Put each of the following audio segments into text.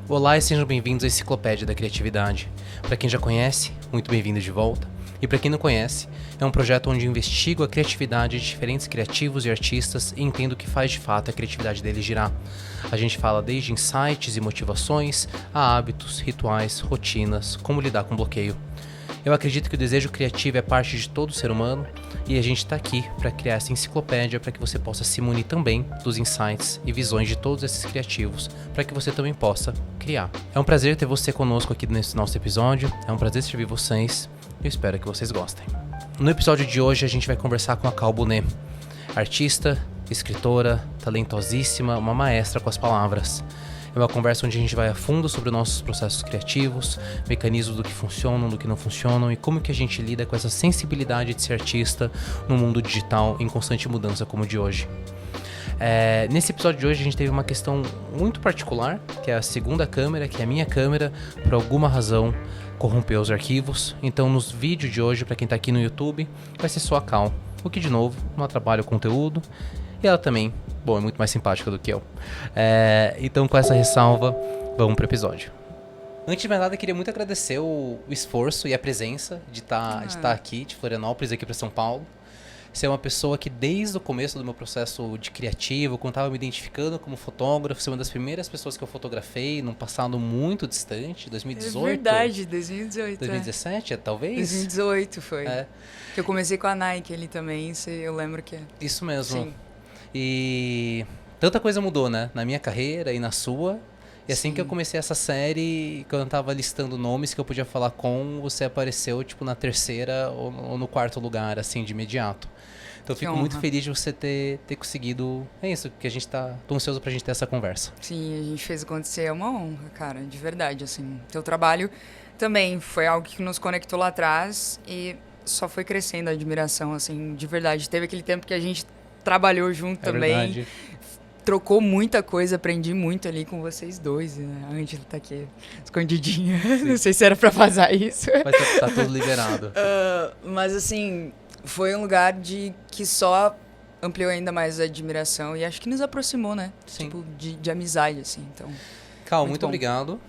Olá e sejam bem-vindos à Enciclopédia da Criatividade. Para quem já conhece, muito bem-vindo de volta. E para quem não conhece, é um projeto onde eu investigo a criatividade de diferentes criativos e artistas e entendo o que faz de fato a criatividade deles girar. A gente fala desde insights e motivações, a hábitos, rituais, rotinas, como lidar com bloqueio. Eu acredito que o desejo criativo é parte de todo ser humano e a gente está aqui para criar essa enciclopédia para que você possa se munir também dos insights e visões de todos esses criativos para que você também possa criar. É um prazer ter você conosco aqui nesse nosso episódio, é um prazer servir vocês e eu espero que vocês gostem. No episódio de hoje a gente vai conversar com a Cal Bonet, artista, escritora, talentosíssima, uma maestra com as palavras. É uma conversa onde a gente vai a fundo sobre os nossos processos criativos, mecanismos do que funcionam, do que não funcionam e como que a gente lida com essa sensibilidade de ser artista no mundo digital em constante mudança como o de hoje. Nesse episódio de hoje a gente teve uma questão muito particular, que é a segunda câmera, que é a minha câmera, por alguma razão corrompeu os arquivos. Então nos vídeos de hoje, para quem tá aqui no YouTube, vai ser só a Cal, o que de novo não atrapalha o conteúdo. E ela também, é muito mais simpática do que eu. Então com essa ressalva, vamos pro episódio. Antes de mais nada, eu queria muito agradecer o esforço e a presença de estar aqui, de Florianópolis, aqui para São Paulo. Você é uma pessoa que desde o começo do meu processo de criativo, quando estava me identificando como fotógrafo, você é uma das primeiras pessoas que eu fotografei num passado muito distante, 2018. É verdade, 2018. 2017, talvez? 2018 foi. Que eu comecei com a Nike ali também, eu lembro que é. Isso mesmo. Sim. E tanta coisa mudou, né? Na minha carreira e na sua. E assim que eu comecei essa série, quando eu tava listando nomes que eu podia falar com, você apareceu, tipo, na terceira ou no quarto lugar, assim, de imediato. Então eu fico muito feliz de você ter conseguido. É isso, que a gente tô ansioso pra gente ter essa conversa. Sim, a gente fez acontecer, é uma honra, cara, de verdade, assim. Teu trabalho também foi algo que nos conectou lá atrás e só foi crescendo a admiração, assim, de verdade. Teve aquele tempo que a gente trabalhou junto também. Verdade. Trocou muita coisa, aprendi muito ali com vocês dois, né? A Ângela tá aqui escondidinha. Sim. Não sei se era pra vazar isso. Mas tá tudo liberado. Mas assim, foi um lugar que só ampliou ainda mais a admiração e acho que nos aproximou, né? Sim. Tipo, de amizade, assim. Então, Cal, muito obrigado.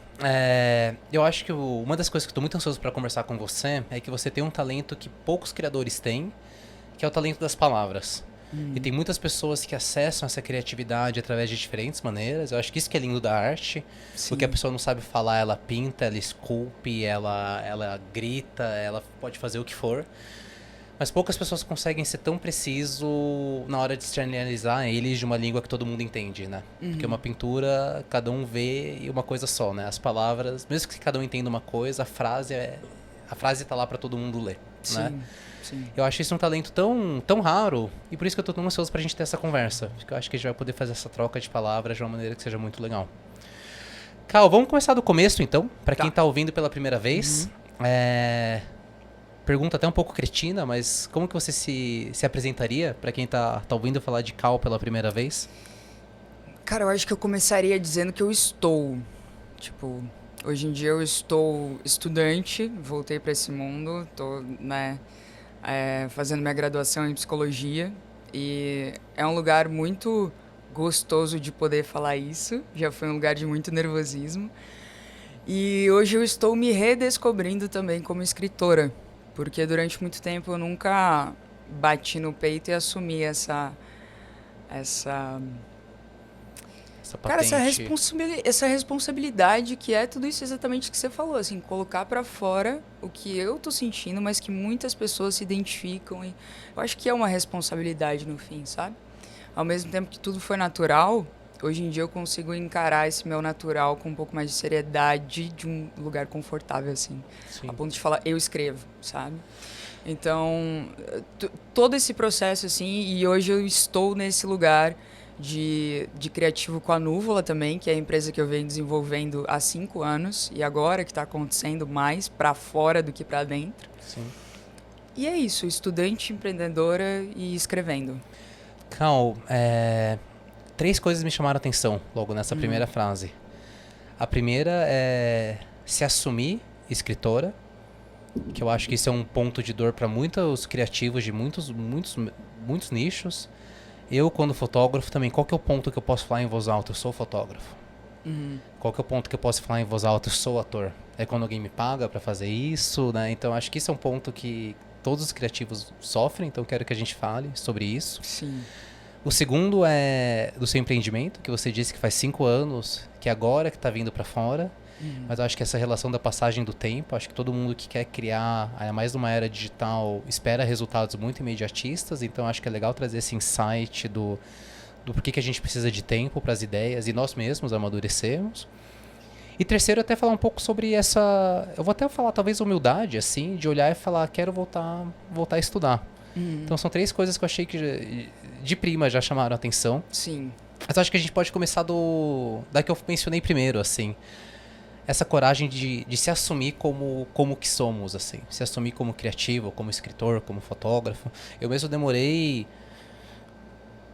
Eu acho que uma das coisas que eu tô muito ansioso pra conversar com você é que você tem um talento que poucos criadores têm, que é o talento das palavras. E tem muitas pessoas que acessam essa criatividade através de diferentes maneiras. Eu acho que isso que é lindo da arte. Sim. Porque a pessoa não sabe falar, ela pinta, ela esculpe, ela grita, ela pode fazer o que for. Mas poucas pessoas conseguem ser tão preciso na hora de externalizar eles de uma língua que todo mundo entende, né? Porque uma pintura, cada um vê uma coisa só, né? As palavras, mesmo que cada um entenda uma coisa, a frase tá lá para todo mundo ler, Sim. né? Sim. Eu acho isso um talento tão raro e por isso que eu tô tão ansioso pra gente ter essa conversa. Porque eu acho que a gente vai poder fazer essa troca de palavras de uma maneira que seja muito legal. Cal, vamos começar do começo então, pra quem tá ouvindo pela primeira vez. Pergunta até um pouco cretina, mas como que você se apresentaria pra quem tá ouvindo falar de Cal pela primeira vez? Cara, eu acho que eu começaria dizendo que eu estou. Tipo, hoje em dia eu estou estudante, voltei pra esse mundo, tô, né... fazendo minha graduação em psicologia e é um lugar muito gostoso de poder falar isso, já foi um lugar de muito nervosismo e hoje eu estou me redescobrindo também como escritora, porque durante muito tempo eu nunca bati no peito e assumi essa cara, essa responsabilidade que é tudo isso exatamente que você falou, assim, colocar pra fora o que eu tô sentindo, mas que muitas pessoas se identificam e eu acho que é uma responsabilidade no fim, sabe? Ao mesmo tempo que tudo foi natural, hoje em dia eu consigo encarar esse meu natural com um pouco mais de seriedade, de um lugar confortável, assim, a ponto de falar, eu escrevo, sabe? Então, todo esse processo, assim, e hoje eu estou nesse lugar de criativo com a Núvola também, que é a empresa que eu venho desenvolvendo há 5 anos e agora que está acontecendo mais para fora do que para dentro. Sim. E é isso, estudante, empreendedora e escrevendo. Cal, 3 coisas me chamaram a atenção logo nessa primeira frase. A primeira é se assumir escritora, que eu acho que isso é um ponto de dor para muitos criativos de muitos nichos. Eu, quando fotógrafo, também, qual que é o ponto que eu posso falar em voz alta? Eu sou fotógrafo. Qual que é o ponto que eu posso falar em voz alta, eu sou ator? É quando alguém me paga para fazer isso, né? Então, acho que isso é um ponto que todos os criativos sofrem, então quero que a gente fale sobre isso. Sim. O segundo é do seu empreendimento, que você disse que faz 5 anos, que agora que está vindo para fora. Mas eu acho que essa relação da passagem do tempo, acho que todo mundo que quer criar, ainda mais numa era digital, espera resultados muito imediatistas, então acho que é legal trazer esse insight do porquê que a gente precisa de tempo para as ideias e nós mesmos amadurecermos. E terceiro, até falar um pouco sobre essa... Eu vou até falar talvez humildade, assim, de olhar e falar, quero voltar a estudar. Então são 3 coisas que eu achei que de prima já chamaram a atenção. Sim. Mas acho que a gente pode começar da que eu mencionei primeiro, assim. Essa coragem de se assumir como que somos, assim. Se assumir como criativo, como escritor, como fotógrafo. Eu mesmo demorei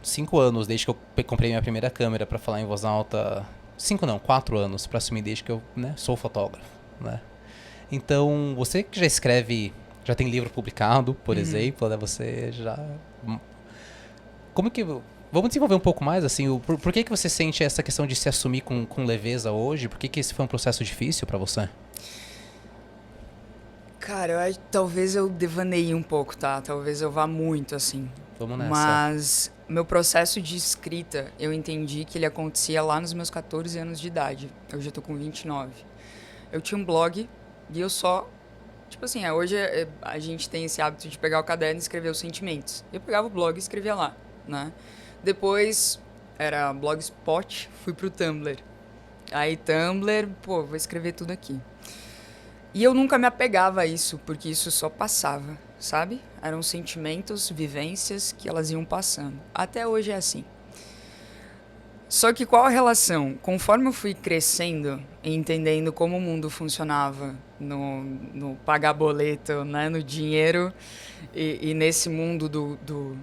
5 anos desde que eu comprei minha primeira câmera para falar em voz alta. 5 não, 4 anos para assumir desde que eu, né, sou fotógrafo, né? Então, você que já escreve, já tem livro publicado, por exemplo, né? Você já... Como que... Vamos desenvolver um pouco mais, assim, por que você sente essa questão de se assumir com leveza hoje? Por que esse foi um processo difícil para você? Cara, talvez eu devaneie um pouco, tá? Talvez eu vá muito, assim. Vamos nessa. Mas meu processo de escrita, eu entendi que ele acontecia lá nos meus 14 anos de idade. Eu já tô com 29. Eu tinha um blog e eu só... Tipo assim, hoje a gente tem esse hábito de pegar o caderno e escrever os sentimentos. Eu pegava o blog e escrevia lá, né? Depois era Blogspot, fui pro Tumblr. Aí Tumblr, pô, vou escrever tudo aqui. E eu nunca me apegava a isso, porque isso só passava, sabe? Eram sentimentos, vivências que elas iam passando. Até hoje é assim. Só que qual a relação? Conforme eu fui crescendo e entendendo como o mundo funcionava no pagar boleto, né, no dinheiro e nesse mundo do...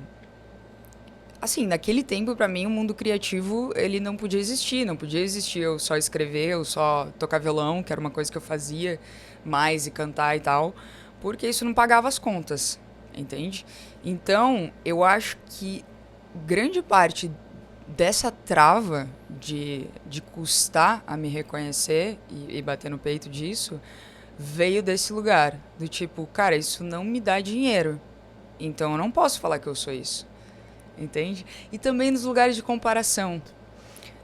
Assim, naquele tempo, pra mim, o mundo criativo, ele não podia existir. Não podia existir eu só escrever, eu só tocar violão, que era uma coisa que eu fazia mais, e cantar e tal, porque isso não pagava as contas, entende? Então, eu acho que grande parte dessa trava de custar a me reconhecer e bater no peito disso, veio desse lugar, do tipo, cara, isso não me dá dinheiro, então eu não posso falar que eu sou isso. Entende? E também nos lugares de comparação.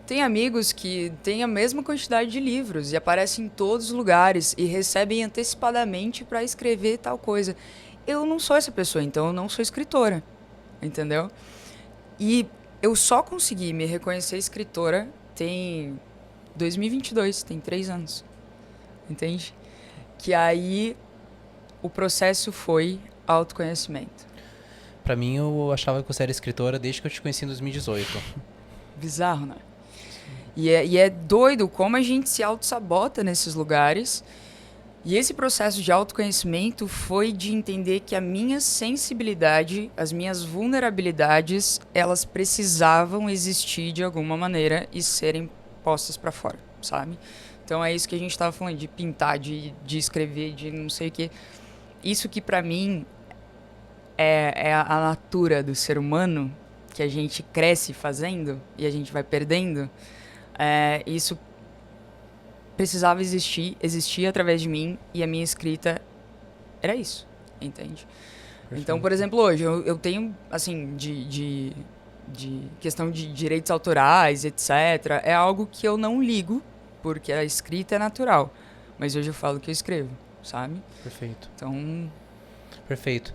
Tem amigos que têm a mesma quantidade de livros e aparecem em todos os lugares e recebem antecipadamente para escrever tal coisa. Eu não sou essa pessoa, então eu não sou escritora. Entendeu? E eu só consegui me reconhecer escritora tem 2022, tem 3 anos. Entende? Que aí o processo foi autoconhecimento. Pra mim, eu achava que você era escritora desde que eu te conheci em 2018. Bizarro, né? E é doido como a gente se auto-sabota nesses lugares. E esse processo de autoconhecimento foi de entender que a minha sensibilidade, as minhas vulnerabilidades, elas precisavam existir de alguma maneira e serem postas pra fora, sabe? Então é isso que a gente tava falando, de pintar, de escrever, de não sei o quê. Isso que pra mim... É a natura do ser humano que a gente cresce fazendo e a gente vai perdendo. Isso precisava existir através de mim e a minha escrita era isso, entende? Perfeito. Então, por exemplo, hoje eu tenho, assim, de questão de direitos autorais, etc. É algo que eu não ligo, porque a escrita é natural. Mas hoje eu falo que eu escrevo, sabe? Perfeito. Então... Perfeito.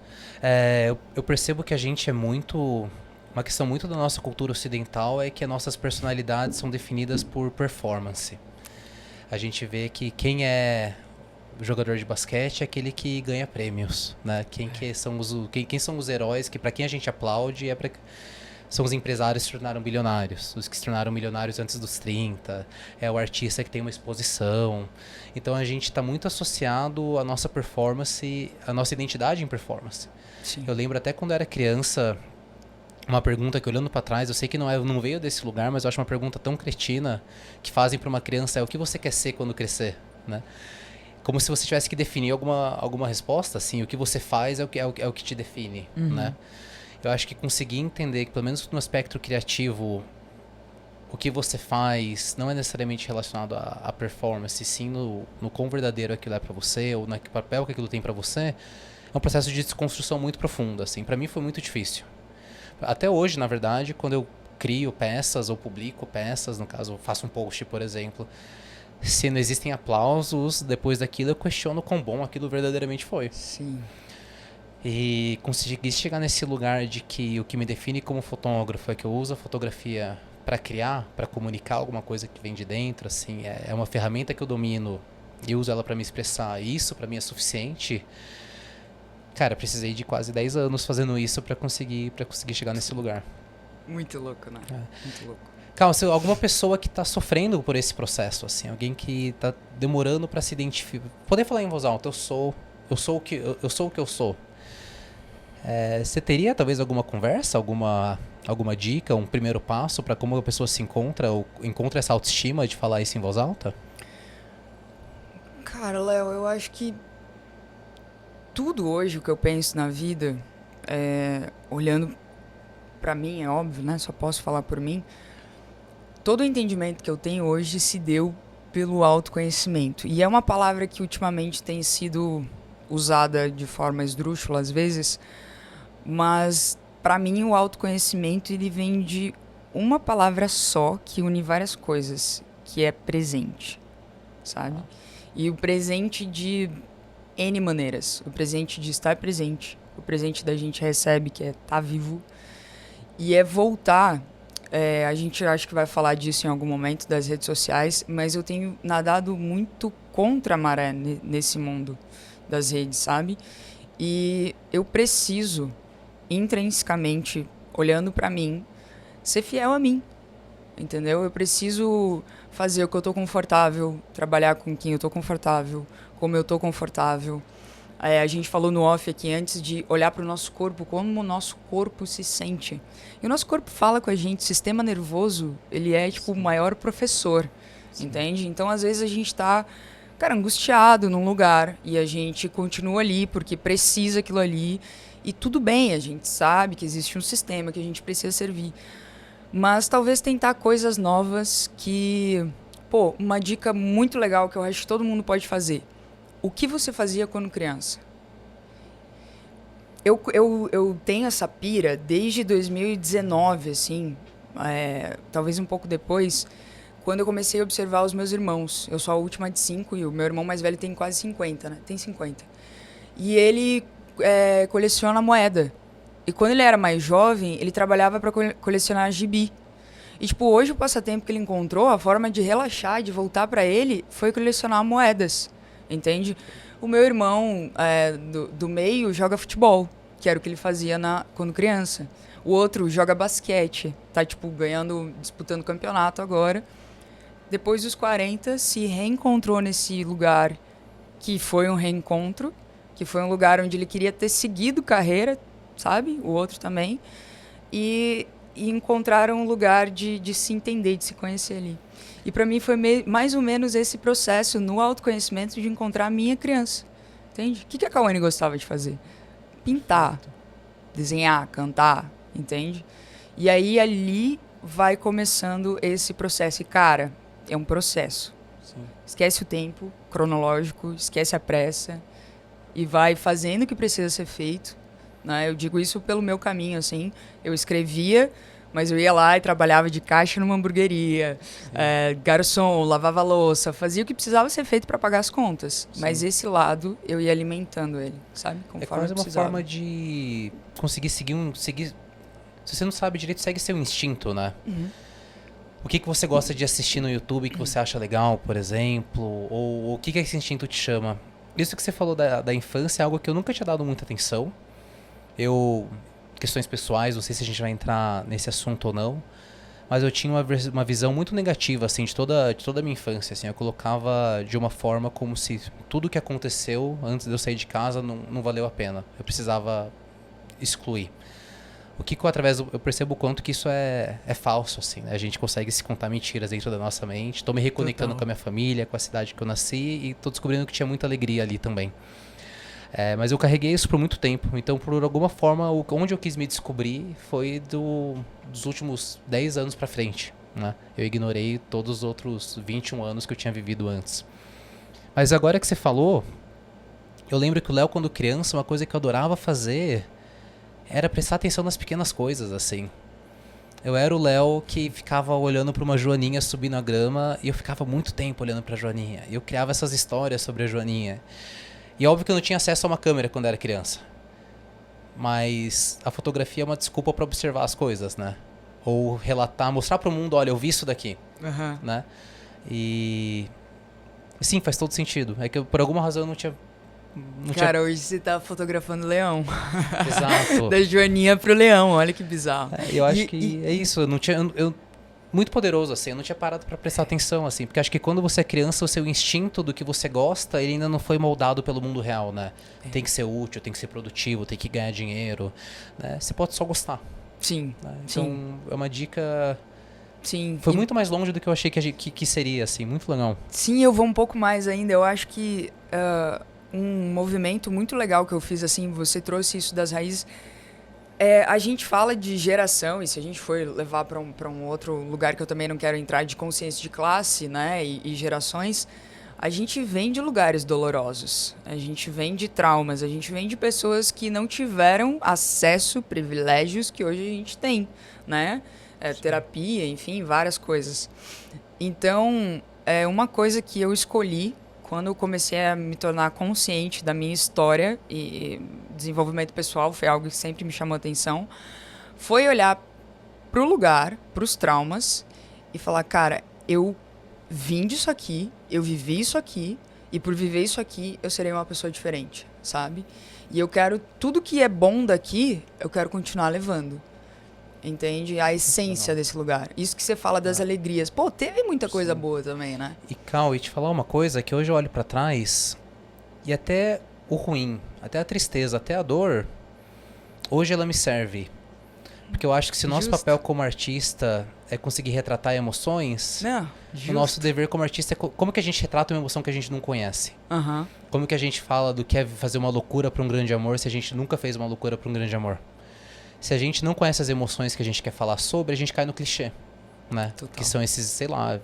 Eu percebo que a gente é muito... Uma questão muito da nossa cultura ocidental é que as nossas personalidades são definidas por performance. A gente vê que quem é jogador de basquete é aquele que ganha prêmios, né? Quem são os heróis que para quem a gente aplaude são os empresários que se tornaram bilionários, os que se tornaram milionários antes dos 30, é o artista que tem uma exposição. Então a gente está muito associado à nossa performance, à nossa identidade em performance. Sim. Eu lembro até quando eu era criança, uma pergunta que olhando para trás, eu sei que não veio desse lugar, mas eu acho uma pergunta tão cretina que fazem para uma criança, o que você quer ser quando crescer, né? Como se você tivesse que definir alguma resposta, assim, o que você faz é o que te define, né? Eu acho que conseguir entender que, pelo menos no aspecto criativo, o que você faz não é necessariamente relacionado à performance, sim no quão verdadeiro aquilo é para você, ou no papel que aquilo tem para você, é um processo de desconstrução muito profundo, assim. Para mim foi muito difícil. Até hoje, na verdade, quando eu crio peças ou publico peças, no caso, faço um post, por exemplo, se não existem aplausos, depois daquilo eu questiono quão bom aquilo verdadeiramente foi. Sim. E consegui chegar nesse lugar de que o que me define como fotógrafo é que eu uso a fotografia para criar, para comunicar alguma coisa que vem de dentro, assim, é uma ferramenta que eu domino e uso ela para me expressar, e isso para mim é suficiente. Cara, precisei de quase 10 anos fazendo isso para conseguir chegar nesse lugar. Muito louco, né? Muito louco. Calma, se alguma pessoa que tá sofrendo por esse processo, assim, alguém que tá demorando para se identificar, poder falar em voz alta, eu sou o que eu sou. Você teria talvez alguma conversa, alguma dica, um primeiro passo para como a pessoa se encontra ou encontra essa autoestima de falar isso em voz alta? Cara, Léo, eu acho que tudo hoje o que eu penso na vida, olhando pra mim, é óbvio, né? Só posso falar por mim. Todo o entendimento que eu tenho hoje se deu pelo autoconhecimento. E é uma palavra que ultimamente tem sido usada de forma esdrúxula às vezes, mas para mim o autoconhecimento ele vem de uma palavra só que une várias coisas, que é presente, sabe? E o presente de N maneiras. O presente de estar presente, o presente da gente recebe, que é estar vivo, e é voltar. A gente acho que vai falar disso em algum momento das redes sociais, mas eu tenho nadado muito contra a maré nesse mundo das redes, sabe? E eu preciso, intrinsecamente, olhando pra mim, ser fiel a mim, entendeu? Eu preciso fazer o que eu tô confortável, trabalhar com quem eu tô confortável, como eu tô confortável. A gente falou no off aqui antes de olhar para o nosso corpo, como o nosso corpo se sente. E o nosso corpo fala com a gente, o sistema nervoso, ele é tipo o maior professor, entende? Então, às vezes, a gente tá, cara, angustiado num lugar e a gente continua ali porque precisa aquilo ali. E tudo bem, a gente sabe que existe um sistema que a gente precisa servir. Mas talvez tentar coisas novas que... Pô, uma dica muito legal que eu acho que todo mundo pode fazer. O que você fazia quando criança? Eu tenho essa pira desde 2019, assim, talvez um pouco depois, quando eu comecei a observar os meus irmãos. Eu sou a última de 5 e o meu irmão mais velho tem quase 50, né? Tem 50. E ele coleciona moeda. E quando ele era mais jovem, ele trabalhava para colecionar gibi. E, tipo, hoje o passatempo que ele encontrou, a forma de relaxar, de voltar para ele, foi colecionar moedas. Entende? O meu irmão do meio joga futebol, que era o que ele fazia quando criança. O outro joga basquete, tá tipo disputando campeonato agora. Depois dos 40, se reencontrou nesse lugar que foi um reencontro, que foi um lugar onde ele queria ter seguido carreira, sabe? O outro também. E encontraram um lugar de se entender, de se conhecer ali. E para mim foi mais ou menos esse processo no autoconhecimento de encontrar a minha criança. Entende? O que a Cauane gostava de fazer? Pintar, desenhar, cantar, entende? E aí ali vai começando esse processo. E, cara, é um processo. Sim. Esquece o tempo cronológico, esquece a pressa e vai fazendo o que precisa ser feito. Né? Eu digo isso pelo meu caminho, assim. Eu escrevia, mas eu ia lá e trabalhava de caixa numa hamburgueria, garçom, lavava louça, fazia o que precisava ser feito para pagar as contas. Sim. Mas esse lado eu ia alimentando ele, sabe? Conforme quase uma forma de conseguir seguir. Se você não sabe direito, segue seu instinto, né? Uhum. O que você gosta de assistir no YouTube que você acha legal, por exemplo? Ou o que esse instinto te chama? Isso que você falou da infância é algo que eu nunca tinha dado muita atenção. Questões pessoais, não sei se a gente vai entrar nesse assunto ou não, mas eu tinha uma visão muito negativa, assim, de toda a minha infância, assim. Eu colocava de uma forma como se tudo que aconteceu antes de eu sair de casa não valeu a pena. Eu precisava excluir. O que eu percebo o quanto que isso é falso, assim, né? A gente consegue se contar mentiras dentro da nossa mente. Tô me reconectando com a minha família, com a cidade que eu nasci e tô descobrindo que tinha muita alegria ali também. Mas eu carreguei isso por muito tempo. Então, por alguma forma, onde eu quis me descobrir foi dos últimos 10 anos pra frente. né? Eu ignorei todos os outros 21 anos que eu tinha vivido antes. Mas agora que você falou, eu lembro que o Léo, quando criança, uma coisa que eu adorava fazer era prestar atenção nas pequenas coisas, assim. Eu era o Léo que ficava olhando para uma joaninha subindo a grama e eu ficava muito tempo olhando para a joaninha. Eu criava essas histórias sobre a joaninha. E óbvio que eu não tinha acesso a uma câmera quando era criança. Mas a fotografia é uma desculpa para observar as coisas, né? Ou relatar, mostrar para o mundo, olha, eu vi isso daqui, né? E sim, faz todo sentido. É que por alguma razão eu não tinha... Cara, hoje você tá fotografando o leão. Exato. Da joaninha pro leão, olha que bizarro. Eu acho que é isso, eu não tinha... muito poderoso, assim, eu não tinha parado pra prestar atenção, assim, porque acho que quando você é criança, o seu instinto do que você gosta, ele ainda não foi moldado pelo mundo real, né? Tem que ser útil, tem que ser produtivo, tem que ganhar dinheiro, né? Você pode só gostar. Sim, né? Então, sim. É uma dica... Sim. Foi muito mais longe do que eu achei que seria, assim, muito legal. Sim, eu vou um pouco mais ainda, eu acho que um movimento muito legal que eu fiz, assim, você trouxe isso das raízes... a gente fala de geração, e se a gente for levar para um outro lugar que eu também não quero entrar, de consciência de classe, né, e gerações, a gente vem de lugares dolorosos, a gente vem de traumas, a gente vem de pessoas que não tiveram acesso, privilégios que hoje a gente tem, né, terapia, enfim, várias coisas. Então, uma coisa que eu escolhi quando eu comecei a me tornar consciente da minha história e desenvolvimento pessoal, foi algo que sempre me chamou a atenção, foi olhar pro lugar, pros traumas e falar, cara, eu vim disso aqui, eu vivi isso aqui e por viver isso aqui eu serei uma pessoa diferente, sabe? E eu quero, tudo que é bom daqui, eu quero continuar levando. Entende? A essência desse lugar. Isso que você fala das alegrias. Pô, teve muita coisa boa também, né? E, Cal, e te falar uma coisa que hoje eu olho pra trás e até o ruim, até a tristeza, até a dor, hoje ela me serve. Porque eu acho que se o nosso papel como artista é conseguir retratar emoções, o nosso dever como artista é como que a gente retrata uma emoção que a gente não conhece. Como que a gente fala do que é fazer uma loucura pra um grande amor se a gente nunca fez uma loucura pra um grande amor. Se a gente não conhece as emoções que a gente quer falar sobre, a gente cai no clichê, né? Total. Que são esses, sei lá,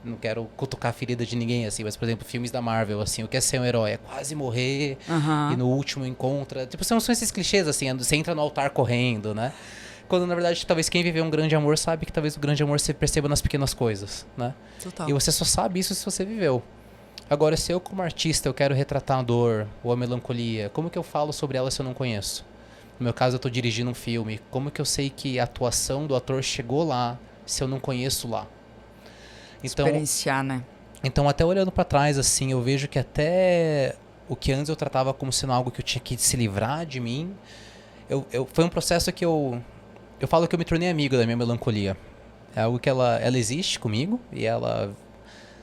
não quero cutucar a ferida de ninguém, assim, mas, por exemplo, filmes da Marvel, assim, o que é ser um herói? É quase morrer e no último encontra... Tipo, são esses clichês, assim, você entra no altar correndo, né? Quando, na verdade, talvez quem viveu um grande amor sabe que talvez o grande amor se perceba nas pequenas coisas, né? Total. E você só sabe isso se você viveu. Agora, se eu, como artista, eu quero retratar a dor ou a melancolia, como que eu falo sobre ela se eu não conheço? No meu caso, eu tô dirigindo um filme. Como que eu sei que a atuação do ator chegou lá se eu não conheço lá? Então, experienciar, né? Então, até olhando pra trás, assim, eu vejo que até o que antes eu tratava como sendo algo que eu tinha que se livrar de mim, foi um processo que eu falo que eu me tornei amigo da minha melancolia. É algo que ela existe comigo e ela...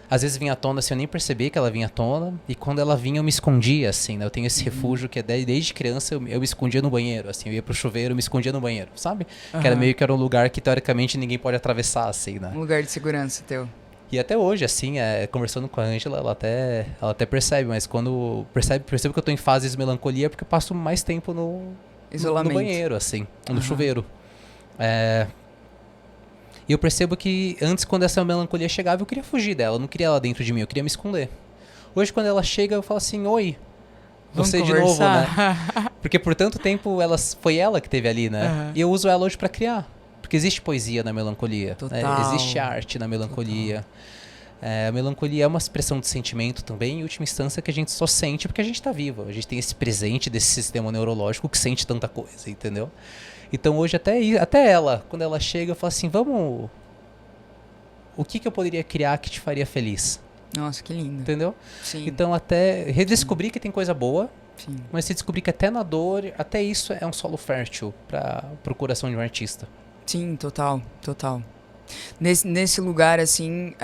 Às vezes vinha à tona assim, eu nem percebi que ela vinha à tona. E quando ela vinha, eu me escondia, assim, né? Eu tenho esse refúgio que desde criança eu me escondia no banheiro, assim. Eu ia pro chuveiro, eu me escondia no banheiro, sabe? Que era um lugar que, teoricamente, ninguém pode atravessar, assim, né? Um lugar de segurança teu. E até hoje, assim, conversando com a Ângela, ela até percebe. Mas quando percebo que eu tô em fases de melancolia, porque eu passo mais tempo no banheiro, assim. No chuveiro. E eu percebo que antes, quando essa melancolia chegava, eu queria fugir dela, eu não queria ela dentro de mim, eu queria me esconder. Hoje, quando ela chega, eu falo assim, oi, você de novo, né? Porque por tanto tempo foi ela que esteve ali, né? E eu uso ela hoje pra criar. Porque existe poesia na melancolia, né? Existe arte na melancolia. A melancolia é uma expressão de sentimento também, em última instância, que a gente só sente porque a gente tá vivo. A gente tem esse presente desse sistema neurológico que sente tanta coisa, entendeu? Então hoje até ela, quando ela chega, eu falo assim, vamos... O que eu poderia criar que te faria feliz? Nossa, que lindo. Entendeu? Sim. Então até redescobrir que tem coisa boa, sim, mas se descobrir que até na dor, até isso é um solo fértil para o coração de um artista. Sim, total. Nesse lugar, assim,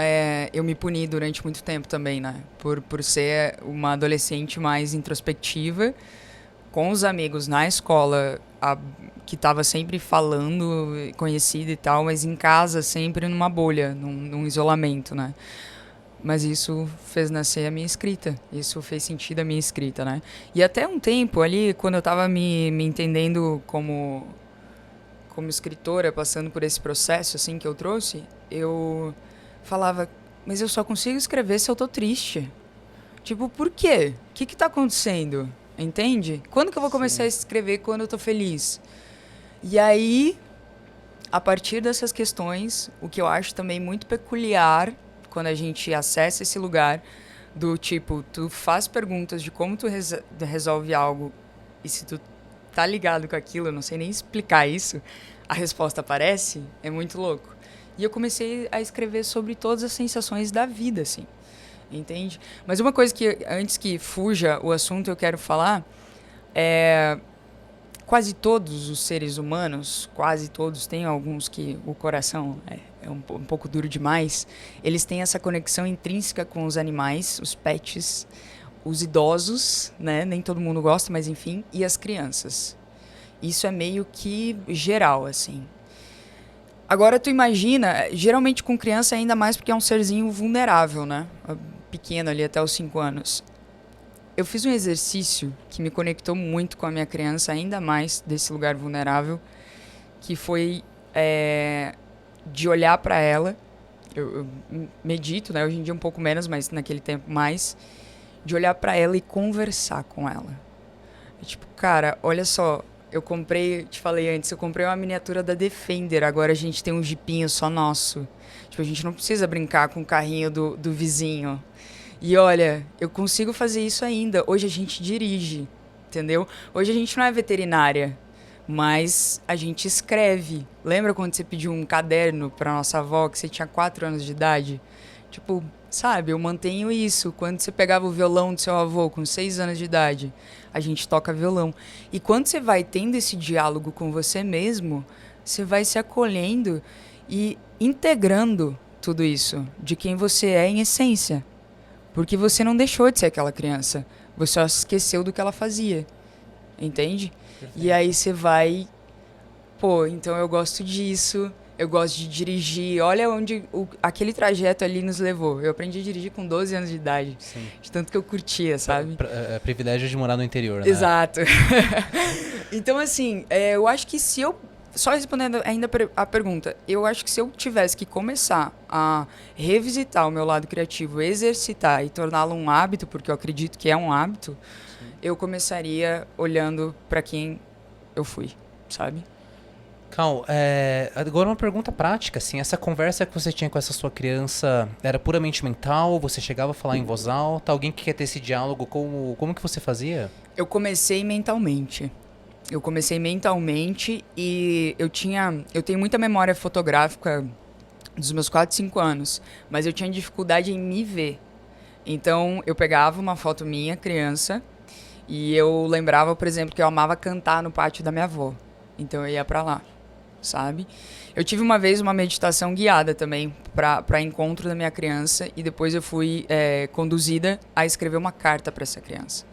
eu me puni durante muito tempo também, né? Por ser uma adolescente mais introspectiva, com os amigos na escola, que estava sempre falando, conhecida e tal, mas em casa sempre numa bolha, num isolamento, né? Mas isso fez nascer a minha escrita, isso fez sentido a minha escrita, né? E até um tempo ali, quando eu estava me entendendo como como escritora, passando por esse processo, assim, que eu trouxe, eu falava, mas eu só consigo escrever se eu tô triste. Tipo, por quê? O que tá acontecendo? Entende? Quando que eu vou começar a escrever quando eu tô feliz? E aí, a partir dessas questões, o que eu acho também muito peculiar, quando a gente acessa esse lugar, do tipo, tu faz perguntas de como tu resolve algo, e se tu tá ligado com aquilo, eu não sei nem explicar isso, a resposta aparece, é muito louco. E eu comecei a escrever sobre todas as sensações da vida, assim. Entende? Mas uma coisa que, antes que fuja o assunto, eu quero falar é... Quase todos os seres humanos, quase todos, tem alguns que o coração é um pouco duro demais, eles têm essa conexão intrínseca com os animais, os pets, os idosos, né? Nem todo mundo gosta, mas enfim, e as crianças. Isso é meio que geral, assim. Agora, tu imagina, geralmente com criança ainda mais porque é um serzinho vulnerável, né? Pequeno ali, até os 5 anos. Eu fiz um exercício que me conectou muito com a minha criança, ainda mais desse lugar vulnerável, que foi de olhar para ela. Eu medito, né? Hoje em dia um pouco menos, mas naquele tempo mais. De olhar para ela e conversar com ela. Tipo, cara, olha só, eu comprei, te falei antes, eu comprei uma miniatura da Defender, agora a gente tem um jipinho só nosso. Tipo, a gente não precisa brincar com o carrinho do vizinho. E olha, eu consigo fazer isso ainda. Hoje a gente dirige, entendeu? Hoje a gente não é veterinária, mas a gente escreve. Lembra quando você pediu um caderno para nossa avó, que você tinha 4 anos de idade? Tipo, sabe, eu mantenho isso. Quando você pegava o violão do seu avô com 6 anos de idade, a gente toca violão. E quando você vai tendo esse diálogo com você mesmo, você vai se acolhendo e integrando tudo isso, de quem você é em essência. Porque você não deixou de ser aquela criança. Você só esqueceu do que ela fazia. Entende? Perfeito. E aí você vai... Pô, então eu gosto disso. Eu gosto de dirigir. Olha onde aquele trajeto ali nos levou. Eu aprendi a dirigir com 12 anos de idade. Sim. De tanto que eu curtia, sabe? Privilégio de morar no interior, né? Exato. Então, assim, eu acho que se eu... Só respondendo ainda a pergunta, eu acho que se eu tivesse que começar a revisitar o meu lado criativo, exercitar e torná-lo um hábito, porque eu acredito que é um hábito, sim, eu começaria olhando para quem eu fui, sabe? Cal, agora uma pergunta prática, assim, essa conversa que você tinha com essa sua criança era puramente mental? Você chegava a falar em voz alta? Alguém que quer ter esse diálogo, como que você fazia? Eu comecei mentalmente. E eu tenho muita memória fotográfica dos meus 4, 5 anos, mas eu tinha dificuldade em me ver. Então, eu pegava uma foto minha, criança, e eu lembrava, por exemplo, que eu amava cantar no pátio da minha avó. Então, eu ia pra lá, sabe? Eu tive uma vez uma meditação guiada também para encontro da minha criança, e depois eu fui conduzida a escrever uma carta para essa criança.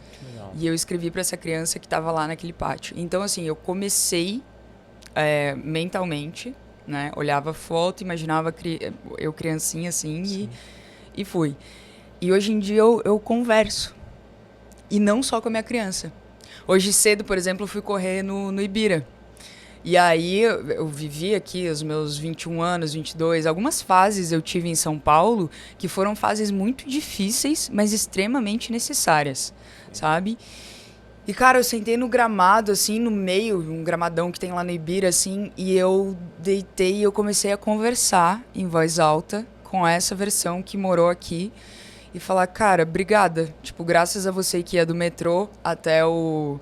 E eu escrevi para essa criança que estava lá naquele pátio. Então, assim, eu comecei mentalmente, né? Olhava a foto, imaginava eu criancinha, assim, e fui. E hoje em dia eu converso. E não só com a minha criança. Hoje cedo, por exemplo, eu fui correr no Ibira. E aí eu vivi aqui os meus 21 anos, 22. Algumas fases eu tive em São Paulo que foram fases muito difíceis, mas extremamente necessárias, sabe? E, cara, eu sentei no gramado, assim, no meio, um gramadão que tem lá no Ibira, assim, e eu deitei e eu comecei a conversar em voz alta com essa versão que morou aqui e falar, cara, obrigada. Tipo, graças a você que ia do metrô até o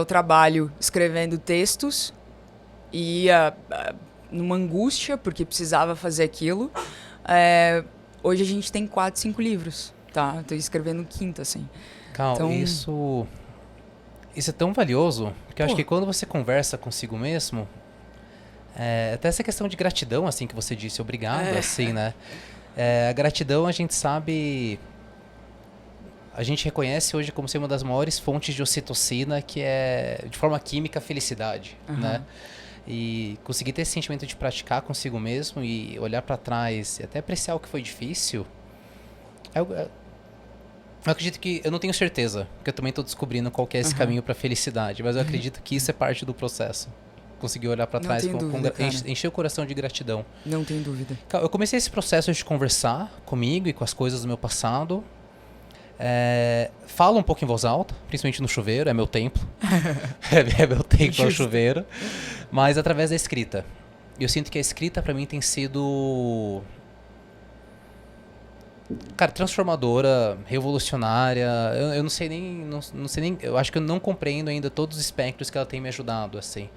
trabalho escrevendo textos, e ia numa angústia, porque precisava fazer aquilo. Hoje a gente tem 4, 5 livros, tá? Tô escrevendo o 5º, assim. Cal, então... isso é tão valioso, que eu acho que quando você conversa consigo mesmo, até essa questão de gratidão, assim, que você disse, obrigado, assim, né? A gratidão, a gente sabe... A gente reconhece hoje como ser uma das maiores fontes de ocitocina, que é, de forma química, a felicidade, né? E conseguir ter esse sentimento de praticar consigo mesmo e olhar para trás e até apreciar o que foi difícil. Eu acredito que... Eu não tenho certeza, porque eu também estou descobrindo qual que é esse caminho para a felicidade, mas eu acredito que isso é parte do processo. conseguir olhar para trás, encher o coração de gratidão. Não tem dúvida. Eu comecei esse processo de conversar comigo e com as coisas do meu passado. Falo um pouco em voz alta, principalmente no chuveiro, é meu templo. é meu templo, é o chuveiro. Mas através da escrita. Eu sinto que a escrita para mim tem sido, cara, transformadora, revolucionária. Eu não sei nem, eu acho que eu não compreendo ainda todos os espectros que ela tem me ajudado, assim.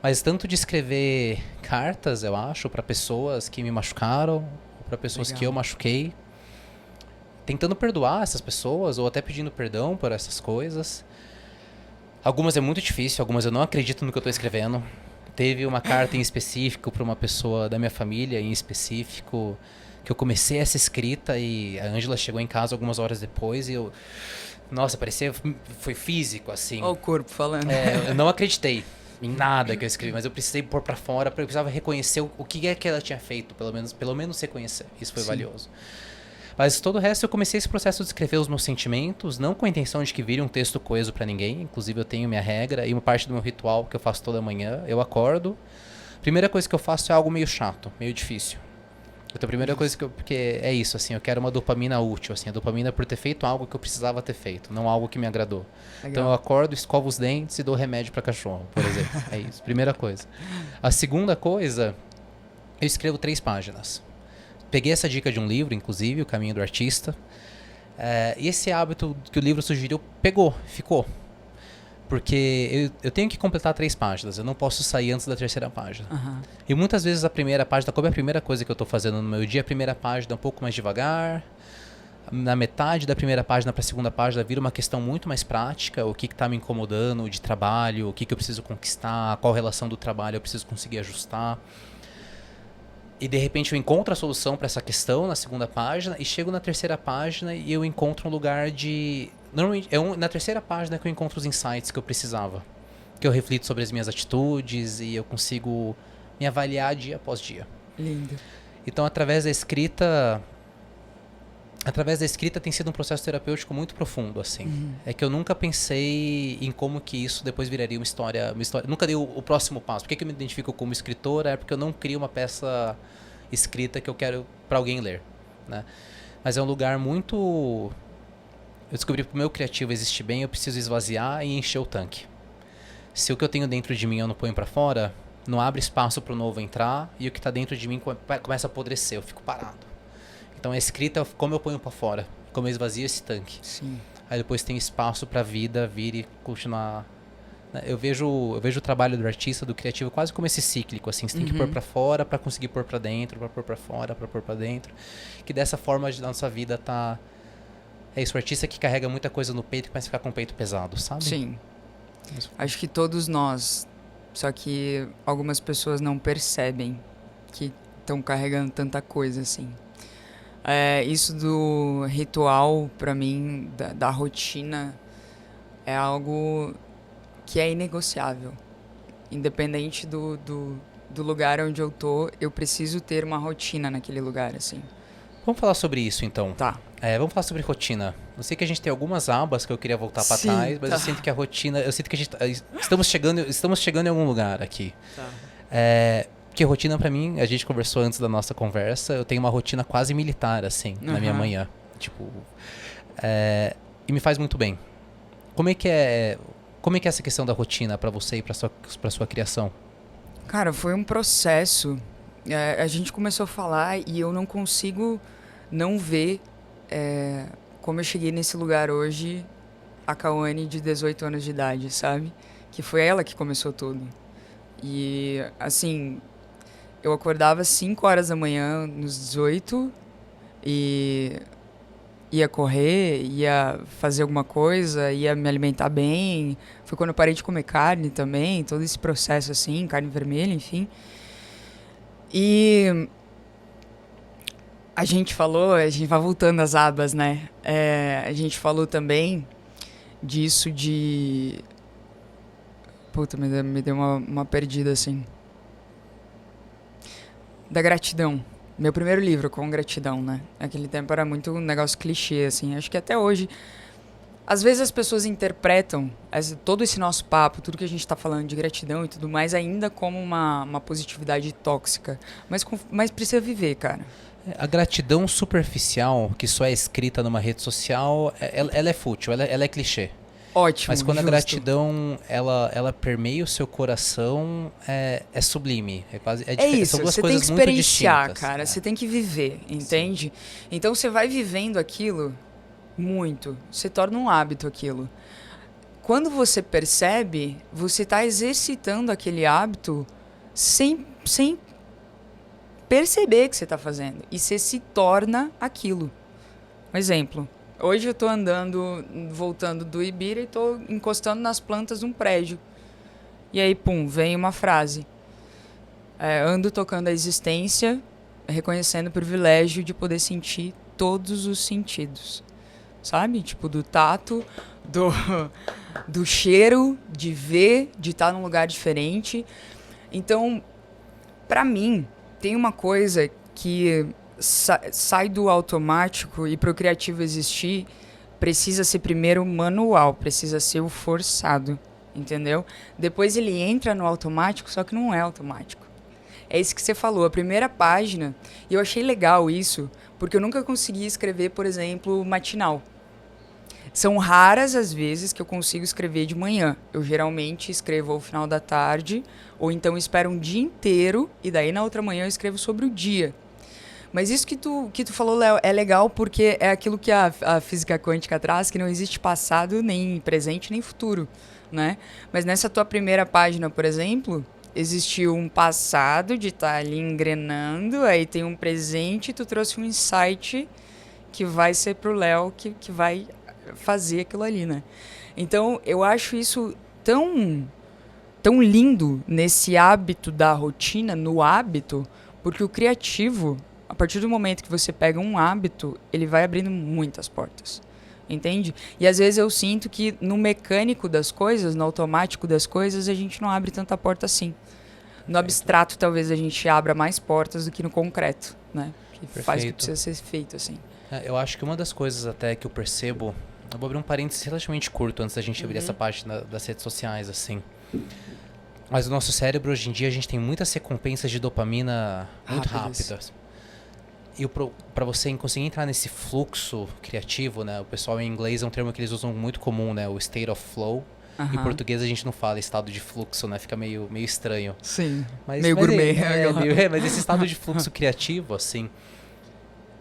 Mas tanto de escrever cartas, eu acho, para pessoas que me machucaram, para pessoas que eu machuquei, tentando perdoar essas pessoas ou até pedindo perdão por essas coisas. Algumas é muito difícil, algumas eu não acredito no que eu estou escrevendo. Teve uma carta em específico para uma pessoa da minha família, em específico, que eu comecei essa escrita e a Ângela chegou em casa algumas horas depois e eu... Nossa, parecia... Foi físico, assim. Olha o corpo falando. Eu não acreditei em nada que eu escrevi, mas eu precisei pôr para fora, eu precisava reconhecer o que é que ela tinha feito, pelo menos reconhecer. Isso foi valioso. Mas todo o resto eu comecei esse processo de escrever os meus sentimentos, não com a intenção de que vire um texto coeso para ninguém. Inclusive eu tenho minha regra e uma parte do meu ritual que eu faço toda manhã. Eu acordo. Primeira coisa que eu faço é algo meio chato, meio difícil. Então a primeira coisa porque é isso, assim, eu quero uma dopamina útil, assim, a dopamina por ter feito algo que eu precisava ter feito, não algo que me agradou. Legal. Então eu acordo, escovo os dentes e dou remédio para cachorro, por exemplo. É isso, primeira coisa. A segunda coisa, eu escrevo 3 páginas. Peguei essa dica de um livro, inclusive, O Caminho do Artista. E esse hábito que o livro sugeriu ficou. Porque eu tenho que completar 3 páginas, eu não posso sair antes da 3ª página. Uhum. E muitas vezes a primeira página, como é a primeira coisa que eu estou fazendo no meu dia, a primeira página é um pouco mais devagar. Na metade da primeira página para a segunda página vira uma questão muito mais prática, o que está me incomodando de trabalho, o que eu preciso conquistar, qual relação do trabalho eu preciso conseguir ajustar. E de repente eu encontro a solução para essa questão na segunda página e chego na 3ª página e eu encontro um lugar de... Normalmente na 3ª página que eu encontro os insights que eu precisava. Que eu reflito sobre as minhas atitudes e eu consigo me avaliar dia após dia. Lindo. Então através da escrita tem sido um processo terapêutico muito profundo, assim. Uhum. É que eu nunca pensei em como que isso depois viraria uma história. Nunca dei o próximo passo. Por que eu me identifico como escritor? É porque eu não crio uma peça escrita que eu quero para alguém ler, né? Mas é um lugar muito... Eu descobri que para o meu criativo existir bem, eu preciso esvaziar e encher o tanque. Se o que eu tenho dentro de mim eu não ponho para fora, não abre espaço para o novo entrar e o que está dentro de mim começa a apodrecer, eu fico parado. Então a escrita, como eu ponho para fora, como eu esvazio esse tanque. Sim. Aí depois tem espaço para a vida vir e continuar. Eu vejo o trabalho do artista, do criativo, quase como esse cíclico, assim. Você tem que pôr para fora para conseguir pôr para dentro, para pôr para fora, para pôr para dentro. Que dessa forma a nossa vida tá... É isso, o artista que carrega muita coisa no peito e começa a ficar com o peito pesado, sabe? Sim. Acho que todos nós, só que algumas pessoas não percebem que estão carregando tanta coisa, assim. Isso do ritual, pra mim, da rotina, é algo que é inegociável. Independente do lugar onde eu tô, eu preciso ter uma rotina naquele lugar, assim. Vamos falar sobre isso, então. Tá. Vamos falar sobre rotina. Eu sei que a gente tem algumas abas que eu queria voltar para trás, mas eu sinto que a rotina... Eu sinto que a gente... Estamos chegando em algum lugar aqui. Tá. Porque rotina pra mim, a gente conversou antes da nossa conversa, eu tenho uma rotina quase militar, assim, na minha manhã. Tipo, e me faz muito bem. Como é que é essa questão da rotina pra você e pra sua criação? Cara, foi um processo. A gente começou a falar e eu não consigo não ver como eu cheguei nesse lugar hoje, a Cauane de 18 anos de idade, sabe? Que foi ela que começou tudo. E, assim... Eu acordava às 5 horas da manhã, nos 18, e ia correr, ia fazer alguma coisa, ia me alimentar bem. Foi quando eu parei de comer carne também, todo esse processo assim, carne vermelha, enfim. E a gente vai voltando às abas, né? A gente falou também disso de... Puta, me deu uma perdida, assim. Da gratidão. Meu primeiro livro com gratidão, né? Naquele tempo era muito um negócio clichê, assim. Acho que até hoje Às vezes as pessoas interpretam todo esse nosso papo, tudo que a gente está falando de gratidão e tudo mais, ainda como uma positividade tóxica. Mas precisa viver, cara. A gratidão superficial, que só é escrita numa rede social, ela é fútil, ela é clichê. Ótimo, mas quando justo. A gratidão ela permeia o seu coração, é sublime. Isso, são duas você coisas tem que muito experienciar, distintas. cara. Você tem que viver, entende? Sim. Então você vai vivendo aquilo muito. Você torna um hábito aquilo. Quando você percebe, você está exercitando aquele hábito sem perceber que você está fazendo. E você se torna aquilo. Um exemplo. Hoje eu tô voltando do Ibira e tô encostando nas plantas de um prédio. E aí, pum, vem uma frase. Ando tocando a existência, reconhecendo o privilégio de poder sentir todos os sentidos. Sabe? Tipo, do tato, do cheiro, de ver, de estar num lugar diferente. Então, pra mim, tem uma coisa que sai do automático e para o criativo existir, precisa ser primeiro manual, precisa ser o forçado, entendeu? Depois ele entra no automático, só que não é automático. É isso que você falou, a primeira página, e eu achei legal isso, porque eu nunca consegui escrever, por exemplo, matinal. São raras as vezes que eu consigo escrever de manhã. Eu geralmente escrevo ao final da tarde, ou então espero um dia inteiro, e daí na outra manhã eu escrevo sobre o dia. Mas isso que tu falou, Léo, é legal porque é aquilo que a física quântica traz, que não existe passado, nem presente, nem futuro, né? Mas nessa tua primeira página, por exemplo, existiu um passado de estar ali engrenando, aí tem um presente e tu trouxe um insight que vai ser pro Léo que vai fazer aquilo ali, né? Então, eu acho isso tão lindo nesse hábito da rotina, no hábito, porque o criativo, a partir do momento que você pega um hábito, ele vai abrindo muitas portas, entende? E às vezes eu sinto que no mecânico das coisas, no automático das coisas, a gente não abre tanta porta assim. No abstrato, talvez a gente abra mais portas do que no concreto, né? Que faz o que precisa ser feito, assim. Eu acho que uma das coisas até que eu percebo... Eu vou abrir um parênteses relativamente curto antes da gente abrir essa parte das redes sociais, assim. Mas o nosso cérebro, hoje em dia, a gente tem muitas recompensas de dopamina muito rápidas. E para você conseguir entrar nesse fluxo criativo, né? O pessoal em inglês é um termo que eles usam muito comum, né? O state of flow. Em português a gente não fala estado de fluxo, né? Fica meio estranho. Sim, meio gourmet. Mas esse estado de fluxo criativo, assim...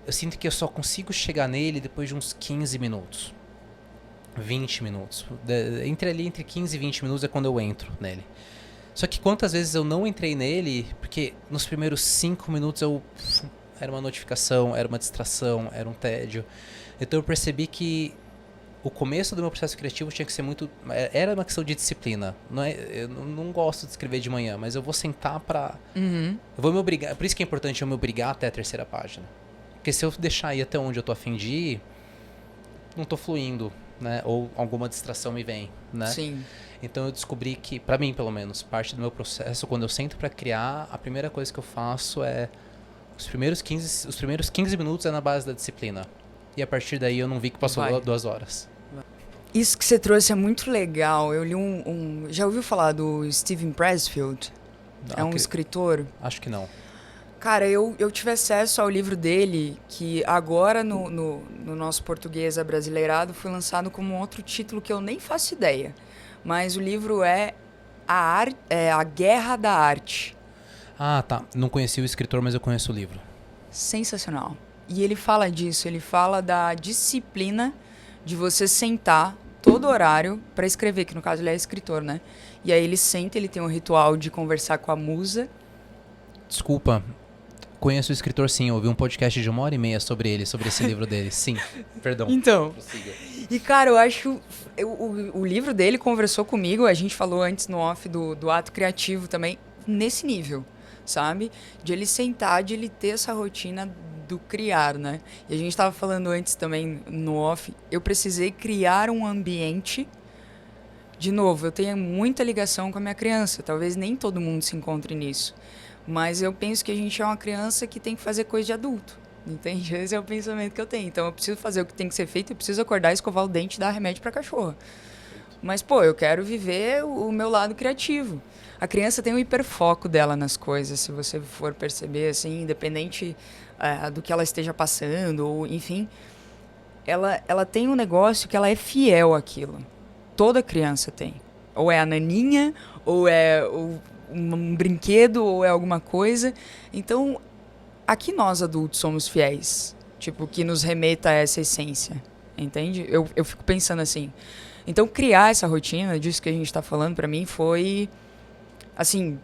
Eu sinto que eu só consigo chegar nele depois de uns 15 minutos. 20 minutos. Entre 15 e 20 minutos é quando eu entro nele. Só que quantas vezes eu não entrei nele, porque nos primeiros 5 minutos era uma notificação, era uma distração, era um tédio. Então eu percebi que o começo do meu processo criativo tinha que ser muito... Era uma questão de disciplina. Eu não gosto de escrever de manhã, mas eu vou sentar pra... Eu vou me obrigar... Por isso que é importante eu me obrigar até a terceira página. Porque se eu deixar ir até onde eu tô a fim de ir, não tô fluindo, né? Ou alguma distração me vem, né? Sim. Então eu descobri que, pra mim pelo menos, parte do meu processo, quando eu sento pra criar, a primeira coisa que eu faço é... Os primeiros 15 minutos é na base da disciplina. E a partir daí eu não vi que passou 2 horas. Isso que você trouxe é muito legal. Eu li já ouviu falar do Steven Pressfield? É um escritor? Acho que não. Cara, eu tive acesso ao livro dele, que agora no nosso português abrasileirado foi lançado como outro título que eu nem faço ideia. Mas o livro é A Guerra da Arte. Ah, tá. Não conheci o escritor, mas eu conheço o livro. Sensacional. E ele fala disso, ele fala da disciplina de você sentar todo horário para escrever, que no caso ele é escritor, né? E aí ele senta, ele tem um ritual de conversar com a musa. Desculpa, conheço o escritor sim, eu ouvi um podcast de 1h30 sobre ele, sobre esse livro dele, sim. Perdão. Então, prossiga. E cara, eu acho, o livro dele conversou comigo, a gente falou antes no off do ato criativo também, nesse nível, sabe? De ele sentar, de ele ter essa rotina do criar, né? E a gente estava falando antes também no off, eu precisei criar um ambiente. De novo, eu tenho muita ligação com a minha criança, talvez nem todo mundo se encontre nisso, mas eu penso que a gente é uma criança que tem que fazer coisa de adulto, Entende? Esse é o pensamento que eu tenho. Então eu preciso fazer o que tem que ser feito, eu preciso acordar, escovar o dente e dar remédio pra cachorro. Mas, pô, eu quero viver o meu lado criativo. A criança tem um hiperfoco dela nas coisas, se você for perceber, assim, independente do que ela esteja passando, ou enfim, ela tem um negócio que ela é fiel àquilo. Toda criança tem. Ou é a naninha, ou é um brinquedo, ou é alguma coisa. Então, aqui nós adultos somos fiéis, tipo, que nos remeta a essa essência, entende? Eu fico pensando assim. Então, criar essa rotina, disso que a gente está falando, para mim, foi... Assim,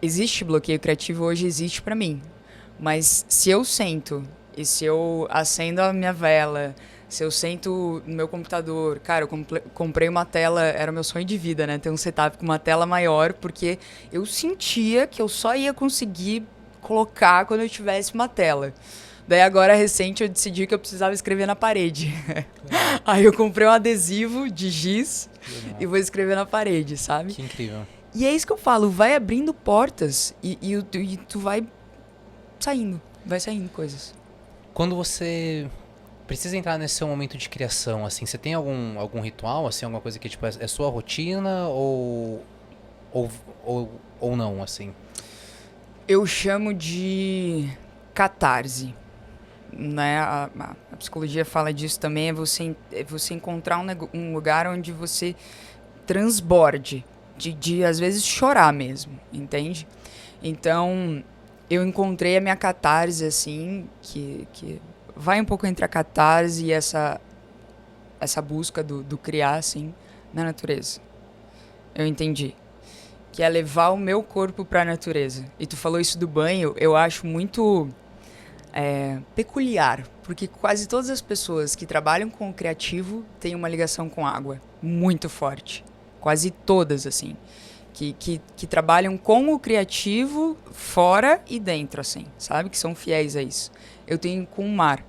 existe bloqueio criativo hoje, existe para mim. Mas se eu sento e se eu acendo a minha vela, se eu sento no meu computador... Cara, eu comprei uma tela, era o meu sonho de vida, né? Ter um setup com uma tela maior, porque eu sentia que eu só ia conseguir colocar quando eu tivesse uma tela. Daí agora, recente, eu decidi que eu precisava escrever na parede. Aí eu comprei um adesivo de giz e vou escrever na parede, sabe? Que incrível. E é isso que eu falo, vai abrindo portas e tu vai saindo coisas. Quando você precisa entrar nesse seu momento de criação, assim, você tem algum ritual, assim, alguma coisa que tipo, é sua rotina ou não, assim? Eu chamo de catarse. Né? A psicologia fala disso também, é você encontrar um lugar onde você transborde, de às vezes chorar mesmo, entende? Então, eu encontrei a minha catarse, assim, que vai um pouco entre a catarse e essa busca do criar, assim, na natureza. Eu entendi. Que é levar o meu corpo para a natureza. E tu falou isso do banho, eu acho muito... peculiar, porque quase todas as pessoas que trabalham com o criativo têm uma ligação com água muito forte, quase todas, assim, que trabalham com o criativo fora e dentro, assim, sabe, que são fiéis a isso. Eu tenho com o mar.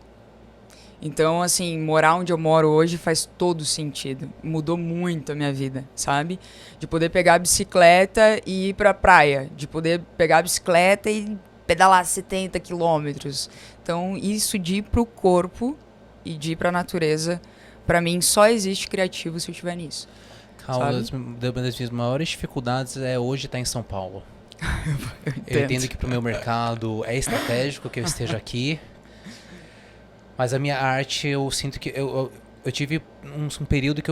Então, assim, morar onde eu moro hoje faz todo sentido. Mudou muito a minha vida, sabe? De poder pegar a bicicleta e ir pra praia, de poder pegar a bicicleta e pedalar 70 quilômetros. Então, isso de ir pro corpo e de ir pra natureza, pra mim, só existe criativo se eu estiver nisso. Uma das minhas maiores dificuldades é hoje estar em São Paulo. Eu entendo que pro meu mercado é estratégico que eu esteja aqui, mas a minha arte, eu sinto que... Eu tive um período que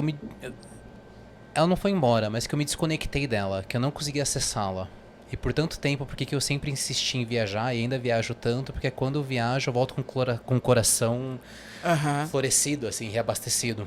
ela não foi embora, mas que eu me desconectei dela, que eu não conseguia acessá-la. E por tanto tempo, porque que eu sempre insisti em viajar e ainda viajo tanto, porque quando eu viajo eu volto com o coração florescido, assim, reabastecido.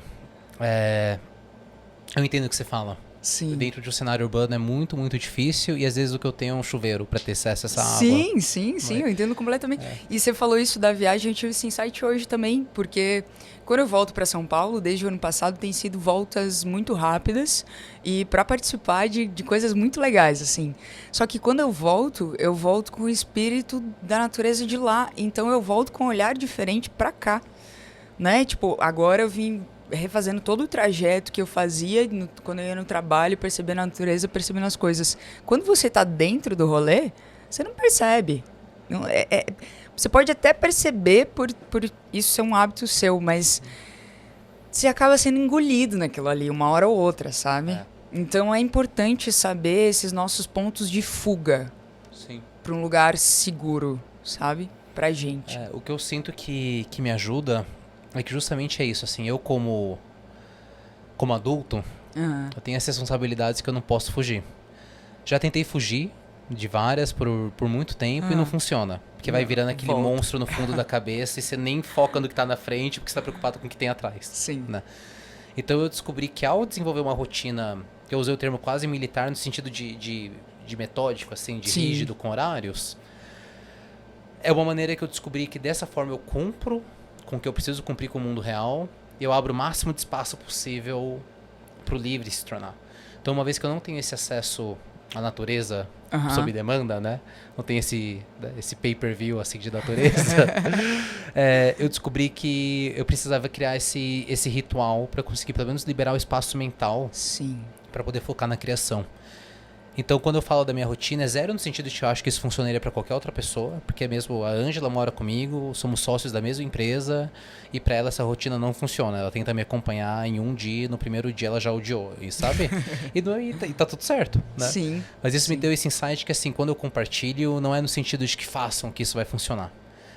Eu entendo o que você fala. Sim. Dentro de um cenário urbano é muito, muito difícil e às vezes o que eu tenho é um chuveiro para ter acesso a essa água. Sim, eu entendo completamente. E você falou isso da viagem, eu tive esse insight hoje também, porque quando eu volto para São Paulo, desde o ano passado, tem sido voltas muito rápidas e para participar de coisas muito legais, assim. Só que quando eu volto com o espírito da natureza de lá, então eu volto com um olhar diferente para cá, né? Tipo, agora eu vim refazendo todo o trajeto que eu fazia quando eu ia no trabalho, percebendo a natureza, percebendo as coisas. Quando você está dentro do rolê, você não percebe. Você pode até perceber por isso ser um hábito seu, mas você acaba sendo engolido naquilo ali, uma hora ou outra, sabe? Então é importante saber esses nossos pontos de fuga para um lugar seguro, sabe? Pra gente. O que eu sinto que me ajuda é que justamente é isso, assim, eu como adulto, eu tenho essas responsabilidades que eu não posso fugir. Já tentei fugir de várias por muito tempo e não funciona. Porque vai virando aquele monstro no fundo da cabeça e você nem foca no que tá na frente porque você tá preocupado com o que tem atrás. Sim. Né? Então eu descobri que ao desenvolver uma rotina, eu usei o termo quase militar no sentido de metódico, assim, de rígido com horários, é uma maneira que eu descobri que dessa forma eu cumpro com o que eu preciso cumprir com o mundo real e eu abro o máximo de espaço possível pro livre se tornar. Então, uma vez que eu não tenho esse acesso à natureza sob demanda, né? Não tenho esse pay-per-view assim de natureza, eu descobri que eu precisava criar esse ritual para conseguir pelo menos liberar o espaço mental para poder focar na criação. Então, quando eu falo da minha rotina, é zero no sentido de que eu acho que isso funcionaria para qualquer outra pessoa, porque mesmo a Ângela mora comigo, somos sócios da mesma empresa, e para ela essa rotina não funciona. Ela tenta me acompanhar em um dia, no primeiro dia ela já odiou, e sabe? e tá tudo certo, né? Sim. Mas isso sim. me deu esse insight que, assim, quando eu compartilho, não é no sentido de que façam que isso vai funcionar.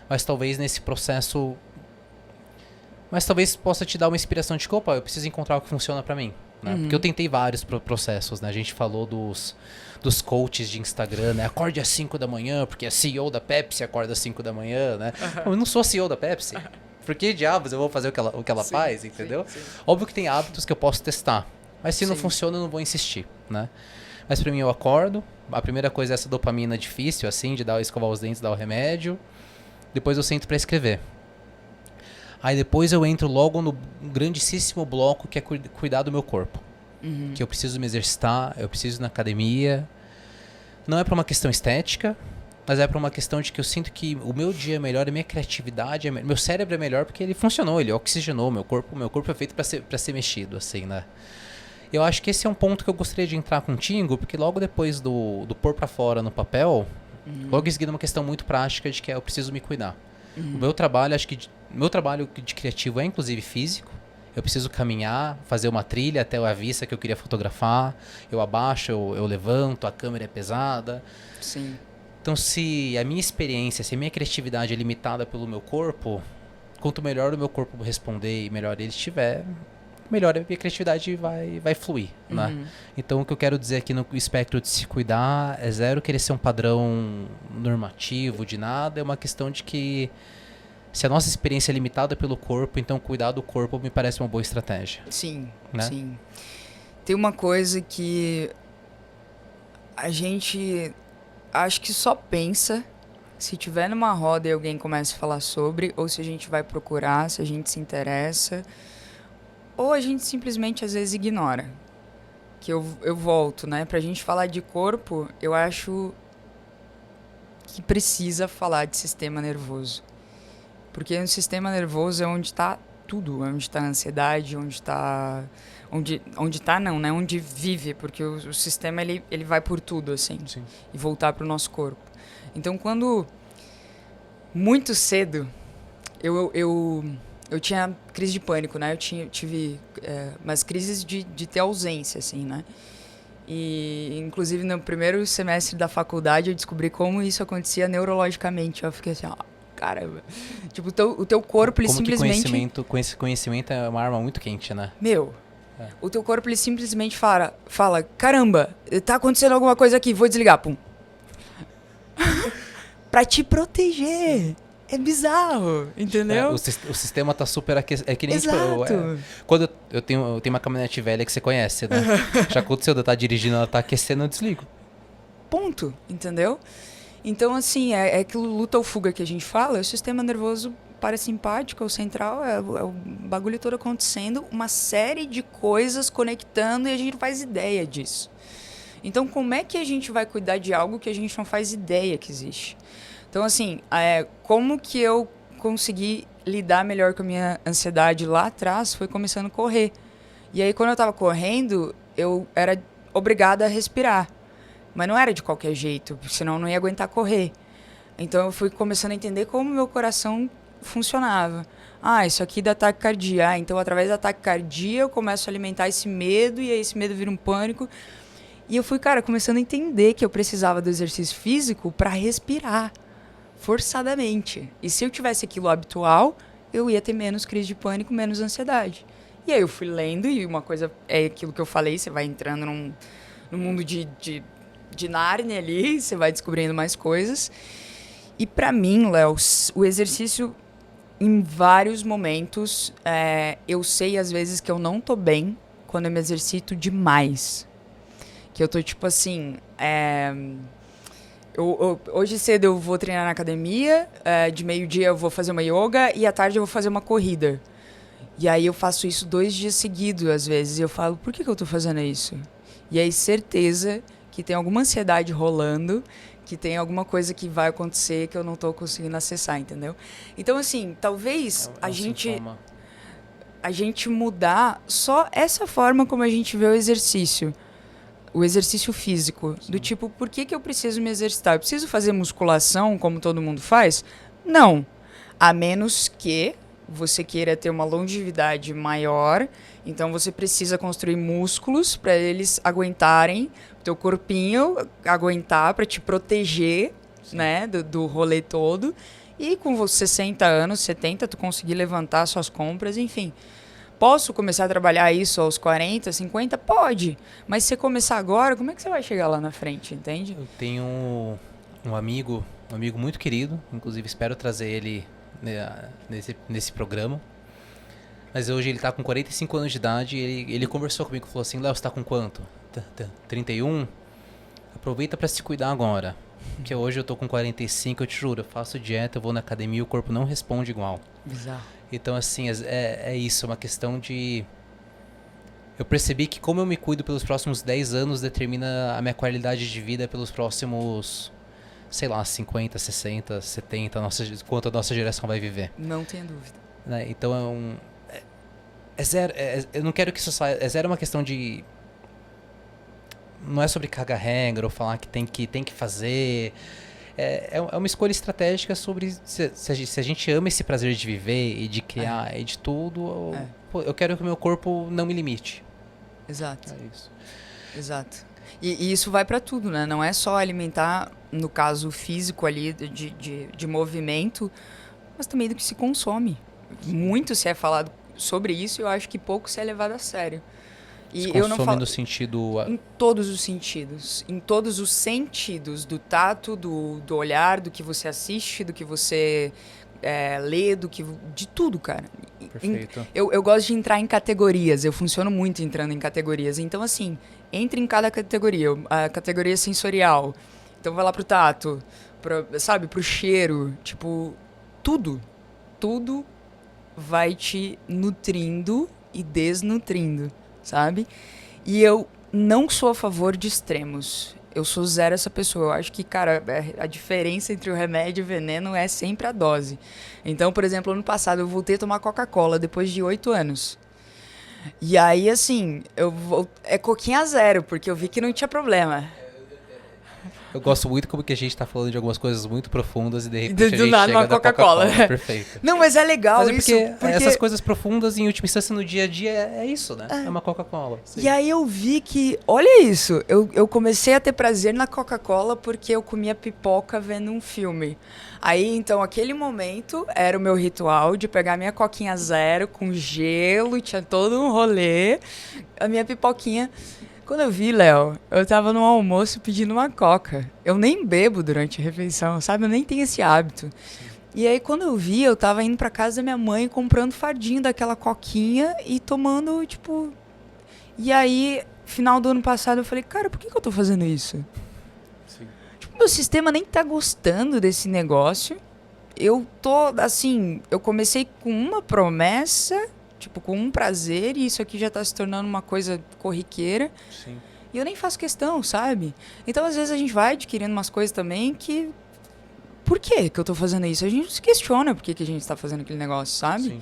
Mas talvez nesse processo... Mas talvez possa te dar uma inspiração de que, opa, eu preciso encontrar o que funciona para mim. Né? Porque eu tentei vários processos, né? A gente falou dos coaches de Instagram, né? Acorde às 5 da manhã, porque a CEO da Pepsi acorda às 5 da manhã, né? Eu não sou CEO da Pepsi. Por que diabos eu vou fazer o que ela faz, entendeu? Sim. Óbvio que tem hábitos que eu posso testar. Mas se não funciona, eu não vou insistir, né? Mas pra mim eu acordo, a primeira coisa é essa dopamina difícil, assim, de escovar os dentes, dar o remédio. Depois eu sento pra escrever. Aí depois eu entro logo no grandíssimo bloco que é cuidar do meu corpo. Que eu preciso me exercitar, eu preciso ir na academia. Não é pra uma questão estética, mas é pra uma questão de que eu sinto que o meu dia é melhor, a minha criatividade é melhor. Meu cérebro é melhor porque ele funcionou, ele oxigenou meu corpo é feito pra ser mexido, assim, né? Eu acho que esse é um ponto que eu gostaria de entrar contigo, porque logo depois do pôr pra fora no papel, logo em seguida uma questão muito prática de que eu preciso me cuidar. O meu trabalho, meu trabalho de criativo é inclusive físico. Eu preciso caminhar, fazer uma trilha até a vista que eu queria fotografar. Eu abaixo, eu levanto, a câmera é pesada. Sim. Então, se a minha experiência, se a minha criatividade é limitada pelo meu corpo, quanto melhor o meu corpo responder e melhor ele estiver, melhor a minha criatividade vai fluir, né? Então, o que eu quero dizer aqui no espectro de se cuidar é zero querer ser um padrão normativo de nada. É uma questão de que se a nossa experiência é limitada pelo corpo, então cuidar do corpo me parece uma boa estratégia. Sim, né? Sim. Tem uma coisa que a gente acho que só pensa se tiver numa roda e alguém começa a falar sobre, ou se a gente vai procurar, se a gente se interessa, ou a gente simplesmente às vezes ignora. Que eu volto, né? Pra gente falar de corpo, eu acho que precisa falar de sistema nervoso. Porque no sistema nervoso é onde está tudo, é onde está a ansiedade, onde está não, né? Onde vive, porque o sistema ele vai por tudo, assim. Sim. E voltar para o nosso corpo. Então, quando muito cedo eu tinha crise de pânico, né? Eu tive umas crises de ter ausência, assim, né? E, inclusive, no primeiro semestre da faculdade, eu descobri como isso acontecia neurologicamente. Eu fiquei assim, ó, caramba. Tipo, o teu corpo, ele simplesmente... Conhecimento é uma arma muito quente, né? O teu corpo, ele simplesmente fala, caramba, tá acontecendo alguma coisa aqui, vou desligar, pum. Pra te proteger. Sim. É bizarro, entendeu? O sistema tá super aquecido. É que nem Exato. Quando eu tenho uma caminhonete velha que você conhece, né? Já aconteceu de eu estar dirigindo, ela tá aquecendo, eu desligo. Ponto, entendeu? Então, assim, é aquilo luta ou fuga que a gente fala, é o sistema nervoso parasimpático, é o central, é o bagulho todo acontecendo, uma série de coisas conectando e a gente não faz ideia disso. Então, como é que a gente vai cuidar de algo que a gente não faz ideia que existe? Então, assim, como que eu consegui lidar melhor com a minha ansiedade lá atrás foi começando a correr. E aí, quando eu estava correndo, eu era obrigada a respirar. Mas não era de qualquer jeito, senão eu não ia aguentar correr. Então, eu fui começando a entender como meu coração funcionava. Isso aqui dá taquicardia. Então, através da taquicardia, eu começo a alimentar esse medo, e aí esse medo vira um pânico. E eu fui, começando a entender que eu precisava do exercício físico para respirar. Forçadamente. E se eu tivesse aquilo habitual, eu ia ter menos crise de pânico, menos ansiedade. E aí eu fui lendo, e uma coisa é aquilo que eu falei, você vai entrando num mundo de Nárnia ali, você vai descobrindo mais coisas. E pra mim, Léo, o exercício, em vários momentos, eu sei às vezes que eu não tô bem quando eu me exercito demais. Que eu tô tipo assim... hoje cedo eu vou treinar na academia, de meio-dia eu vou fazer uma yoga e à tarde eu vou fazer uma corrida. E aí eu faço isso 2 dias seguidos, às vezes, e eu falo, por que eu tô fazendo isso? E aí, certeza que tem alguma ansiedade rolando, que tem alguma coisa que vai acontecer que eu não tô conseguindo acessar, entendeu? Então, assim, talvez a gente mudar só essa forma como a gente vê o exercício. o exercício físico. Sim. Do tipo, por que eu preciso me exercitar? Eu preciso fazer musculação como todo mundo faz? Não. A menos que você queira ter uma longevidade maior, então você precisa construir músculos para eles aguentarem, teu corpinho aguentar para te proteger, né, do rolê todo. E com 60 anos, 70, tu conseguir levantar suas compras, enfim. Posso começar a trabalhar isso aos 40, 50? Pode. Mas se você começar agora, como é que você vai chegar lá na frente, entende? Eu tenho um amigo muito querido, inclusive espero trazer ele nesse programa. Mas hoje ele tá com 45 anos de idade e ele conversou comigo e falou assim, Léo, você tá com quanto? 31? Aproveita pra se cuidar agora. Porque hoje eu tô com 45, eu te juro, eu faço dieta, eu vou na academia e o corpo não responde igual. Bizarro. Então, assim, é isso, é uma questão de... Eu percebi que como eu me cuido pelos próximos 10 anos determina a minha qualidade de vida pelos próximos, sei lá, 50, 60, 70, quanto a nossa geração vai viver. Não tenho dúvida. Né? Então, zero, eu não quero que isso saia... É zero uma questão de... Não é sobre caga-regra ou falar que tem que fazer... É uma escolha estratégica sobre se a gente ama esse prazer de viver e de criar e de tudo, eu quero que o meu corpo não me limite. Exato. É isso. Exato. E isso vai para tudo, né? Não é só alimentar, no caso físico ali, de movimento, mas também do que se consome. Muito se é falado sobre isso e eu acho que pouco se é levado a sério. E eu não falo no sentido... Em todos os sentidos. Em todos os sentidos. Do tato, do olhar, do que você assiste, do que você lê, de tudo, cara. Perfeito. Eu gosto de entrar em categorias. Eu funciono muito entrando em categorias. Então, assim, entre em cada categoria. A categoria sensorial. Então, vai lá pro tato. Pro cheiro. Tipo, tudo. Tudo vai te nutrindo e desnutrindo. Sabe? E eu não sou a favor de extremos. Eu sou zero essa pessoa. Eu acho que, cara, a diferença entre o remédio e o veneno é sempre a dose. Então, por exemplo, ano passado eu voltei a tomar Coca-Cola depois de 8 anos. E aí, assim, é coquinha zero, porque eu vi que não tinha problema. Eu gosto muito como que a gente tá falando de algumas coisas muito profundas e de repente a gente nada, chega uma da Coca-Cola. Perfeito. Não, mas é legal mas isso. Porque essas coisas profundas, em última instância, no dia a dia, é isso, né? É uma Coca-Cola. Sim. E aí eu vi que, olha isso, eu comecei a ter prazer na Coca-Cola porque eu comia pipoca vendo um filme. Aí, então, aquele momento era o meu ritual de pegar minha coquinha zero com gelo, tinha todo um rolê, a minha pipoquinha... Quando eu vi, Léo, eu tava no almoço pedindo uma coca. Eu nem bebo durante a refeição, sabe? Eu nem tenho esse hábito. Sim. E aí, quando eu vi, eu tava indo pra casa da minha mãe, comprando fardinho daquela coquinha e tomando, tipo... E aí, final do ano passado, eu falei, cara, por que eu tô fazendo isso? Sim. Tipo, meu sistema nem tá gostando desse negócio. Eu tô, assim... Eu comecei com uma promessa... Tipo, com um prazer, e isso aqui já tá se tornando uma coisa corriqueira. Sim. E eu nem faço questão, sabe? Então, às vezes, a gente vai adquirindo umas coisas também que... Por que eu tô fazendo isso? A gente se questiona por que a gente tá fazendo aquele negócio, sabe? Sim.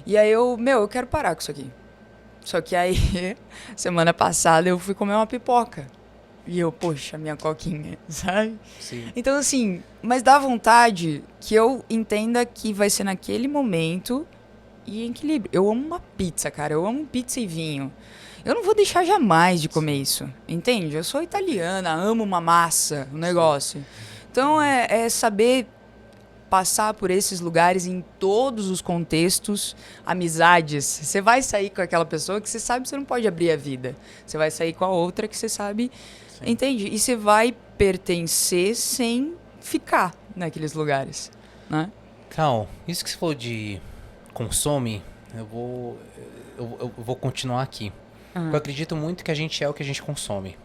E aí eu quero parar com isso aqui. Só que aí, semana passada, eu fui comer uma pipoca. E eu, poxa, minha coquinha, sabe? Sim. Então, assim, mas dá vontade que eu entenda que vai ser naquele momento... E equilíbrio. Eu amo uma pizza, cara. Eu amo pizza e vinho. Eu não vou deixar jamais de comer isso. Entende? Eu sou italiana, amo uma massa, um negócio. Então, é saber passar por esses lugares em todos os contextos. Amizades. Você vai sair com aquela pessoa que você sabe que você não pode abrir a vida. Você vai sair com a outra que você sabe... Sim. Entende? E você vai pertencer sem ficar naqueles lugares, né? Cal, isso que você falou de... consome, eu vou continuar aqui. Eu acredito muito que a gente é o que a gente consome.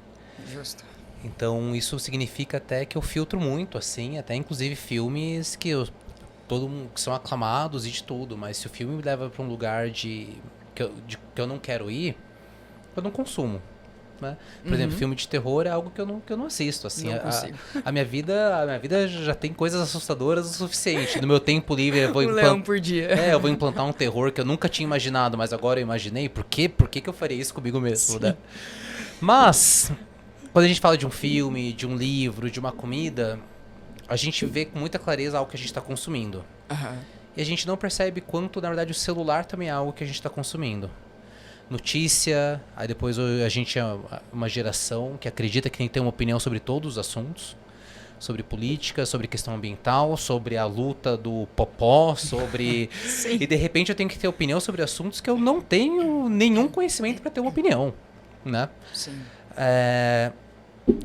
Justo. Então isso significa até que eu filtro muito, assim, até inclusive filmes que que são aclamados e de tudo, mas se o filme me leva para um lugar que eu não quero ir, eu não consumo. Né? Por exemplo, filme de terror é algo que eu não assisto, assim. A minha vida já tem coisas assustadoras o suficiente. No meu tempo livre eu vou leão por dia. Eu vou implantar um terror que eu nunca tinha imaginado, mas agora eu imaginei. Por que eu faria isso comigo mesmo, né? Mas Quando a gente fala de um filme, de um livro, de uma comida, a gente vê com muita clareza algo que a gente está consumindo. E a gente não percebe quanto, na verdade, o celular também é algo que a gente está consumindo. Notícia, aí depois a gente é uma geração que acredita que tem que ter uma opinião sobre todos os assuntos. Sobre política, sobre questão ambiental, sobre a luta do popó, sobre... E de repente eu tenho que ter opinião sobre assuntos que eu não tenho nenhum conhecimento para ter uma opinião, né? Sim.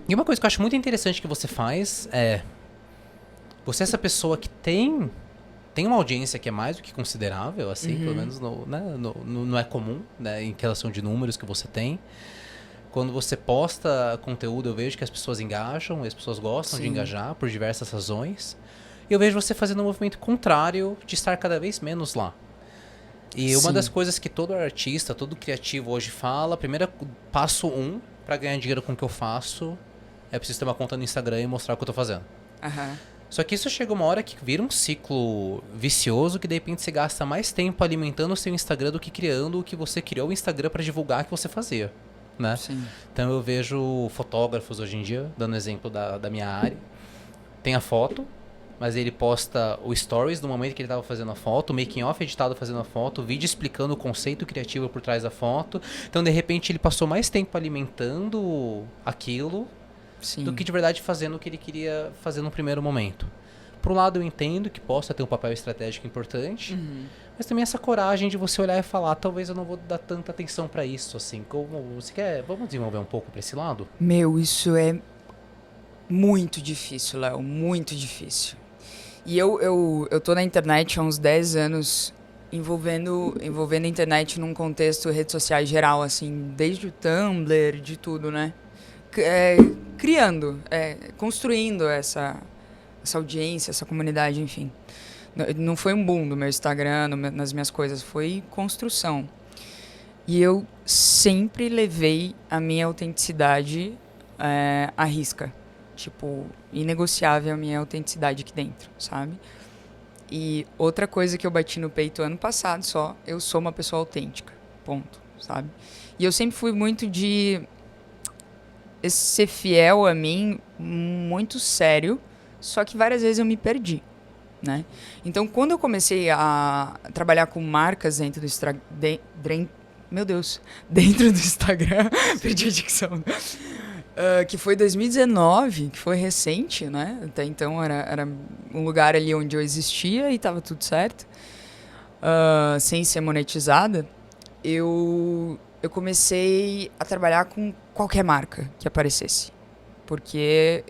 E uma coisa que eu acho muito interessante que você faz é... Você é essa pessoa que tem uma audiência que é mais do que considerável, assim, pelo menos não é comum, né, em relação de números que você tem. Quando você posta conteúdo, eu vejo que as pessoas engajam, e as pessoas gostam de engajar por diversas razões. E eu vejo você fazendo um movimento contrário de estar cada vez menos lá. E uma das coisas que todo artista, todo criativo hoje fala, primeiro passo 1 para ganhar dinheiro com o que eu faço, é preciso ter uma conta no Instagram e mostrar o que eu tô fazendo. Só que isso chega uma hora que vira um ciclo vicioso que de repente você gasta mais tempo alimentando o seu Instagram do que criando o que você criou o Instagram para divulgar que você fazia. Né? Então eu vejo fotógrafos hoje em dia, dando exemplo da minha área, tem a foto, mas ele posta o stories do momento que ele estava fazendo a foto, o making off editado fazendo a foto, o vídeo explicando o conceito criativo por trás da foto. Então de repente ele passou mais tempo alimentando aquilo do que de verdade fazendo o que ele queria fazer no primeiro momento. Por um lado eu entendo que possa ter um papel estratégico importante, mas também essa coragem de você olhar e falar, talvez eu não vou dar tanta atenção pra isso, assim. Como você quer, vamos desenvolver um pouco pra esse lado? Meu, isso é muito difícil, Léo, muito difícil. E eu tô na internet há uns 10 anos, envolvendo a internet num contexto redes sociais geral, assim, desde o Tumblr, de tudo, né? Construindo essa audiência, essa comunidade, enfim. Não foi um boom do meu Instagram, nas minhas coisas, foi construção. E eu sempre levei a minha autenticidade à risca. Tipo, inegociável a minha autenticidade aqui dentro, sabe? E outra coisa que eu bati no peito ano passado só, eu sou uma pessoa autêntica, ponto, sabe? E eu sempre fui muito de ser fiel a mim, muito sério, só que várias vezes eu me perdi, né? Então, quando eu comecei a trabalhar com marcas dentro do Instagram... dentro do Instagram, perdi a dicção. Que foi 2019, que foi recente, né? Até então era um lugar ali onde eu existia e estava tudo certo. Sem ser monetizada, eu comecei a trabalhar com qualquer marca que aparecesse. Porque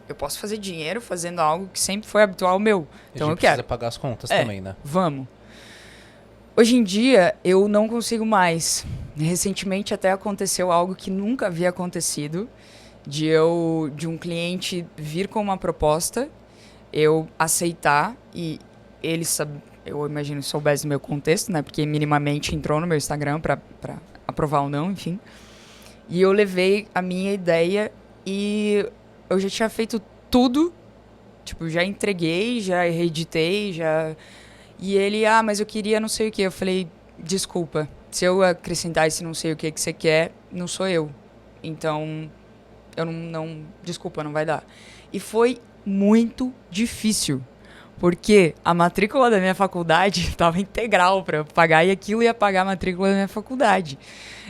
eu posso fazer dinheiro fazendo algo que sempre foi habitual meu. Então eu quero. Precisa pagar as contas também, né? Vamos. Hoje em dia, eu não consigo mais. Recentemente até aconteceu algo que nunca havia acontecido, de um cliente vir com uma proposta, eu aceitar e ele, eu imagino, soubesse do meu contexto, né? Porque minimamente entrou no meu Instagram para aprovar ou não, enfim. E eu levei a minha ideia e eu já tinha feito tudo, tipo, já entreguei, já reeditei, já... E ele, mas eu queria não sei o que. Eu falei, desculpa, se eu acrescentar esse não sei o que você quer, não sou eu. Então, eu não desculpa, não vai dar. E foi muito difícil, porque a matrícula da minha faculdade estava integral para eu pagar e aquilo ia pagar a matrícula da minha faculdade.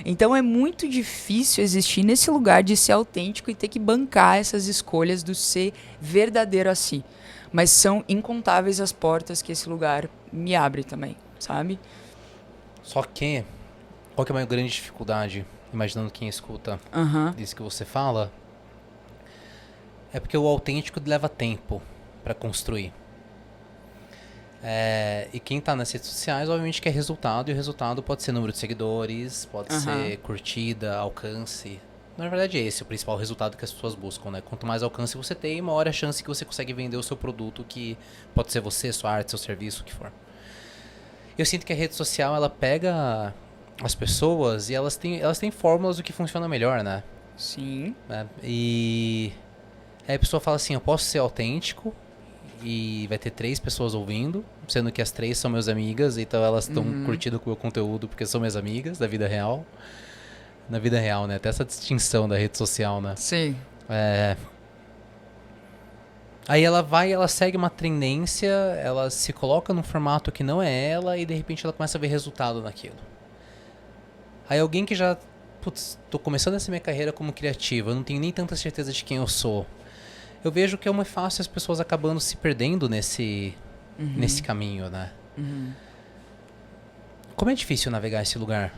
Então, é muito difícil existir nesse lugar de ser autêntico e ter que bancar essas escolhas do ser verdadeiro a si. Mas são incontáveis as portas que esse lugar me abre também, sabe? Só que, qual que é a maior grande dificuldade, imaginando quem escuta isso que você fala, é porque o autêntico leva tempo para construir. E quem tá nas redes sociais, obviamente, quer resultado, e o resultado pode ser número de seguidores, pode ser curtida, alcance. Na verdade é esse o principal resultado que as pessoas buscam, né? Quanto mais alcance você tem, maior a chance que você consegue vender o seu produto, que pode ser você, sua arte, seu serviço, o que for. Eu sinto que a rede social, ela pega as pessoas e elas têm fórmulas do que funciona melhor, né? Sim. E aí a pessoa fala assim, eu posso ser autêntico e vai ter 3 pessoas ouvindo, sendo que as 3 são minhas amigas, então elas estão curtindo com o meu conteúdo porque são minhas amigas da vida real. na vida real, né? Até essa distinção da rede social, né? Sim. Aí ela segue uma tendência, ela se coloca num formato que não é ela e de repente ela começa a ver resultado naquilo. Aí alguém que já, putz, tô começando essa minha carreira como criativa, eu não tenho nem tanta certeza de quem eu sou. Eu vejo que é muito fácil as pessoas acabando se perdendo nesse caminho, né? Como é difícil navegar esse lugar?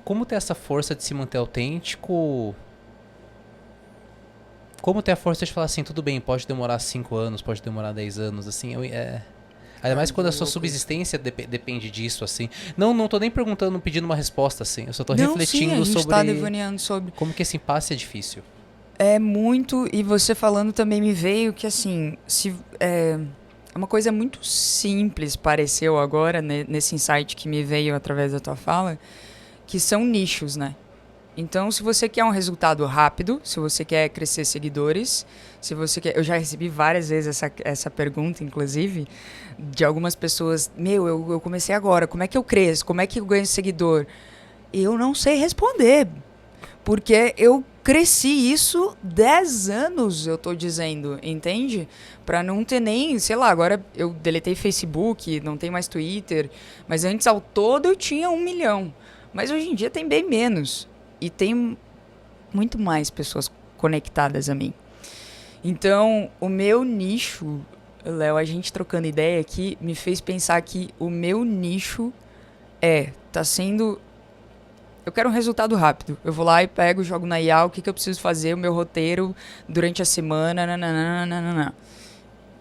Como ter essa força de se manter autêntico? Como ter a força de falar assim, tudo bem, pode demorar 5 anos, pode demorar 10 anos, assim, ainda mais quando a sua subsistência depende disso, assim. Não tô nem perguntando, pedindo uma resposta, assim, eu só tô refletindo sobre... Tá devaneando sobre... Como que esse impasse é difícil. É muito, e você falando também me veio que, assim, é uma coisa muito simples, pareceu agora, né, nesse insight que me veio através da tua fala, que são nichos, né? Então, se você quer um resultado rápido, se você quer crescer seguidores, se você quer... Eu já recebi várias vezes essa pergunta, inclusive, de algumas pessoas. Eu comecei agora, como é que eu cresço? Como é que eu ganho seguidor? Eu não sei responder, porque eu cresci isso 10 anos, eu tô dizendo, entende? Pra não ter nem, sei lá, agora eu deletei Facebook, não tem mais Twitter, mas antes ao todo eu tinha 1 milhão. Mas hoje em dia tem bem menos. E tem muito mais pessoas conectadas a mim. Então, o meu nicho, Léo, a gente trocando ideia aqui, me fez pensar que o meu nicho tá sendo... Eu quero um resultado rápido. Eu vou lá e pego, jogo na IA, o que eu preciso fazer, o meu roteiro durante a semana, nananana.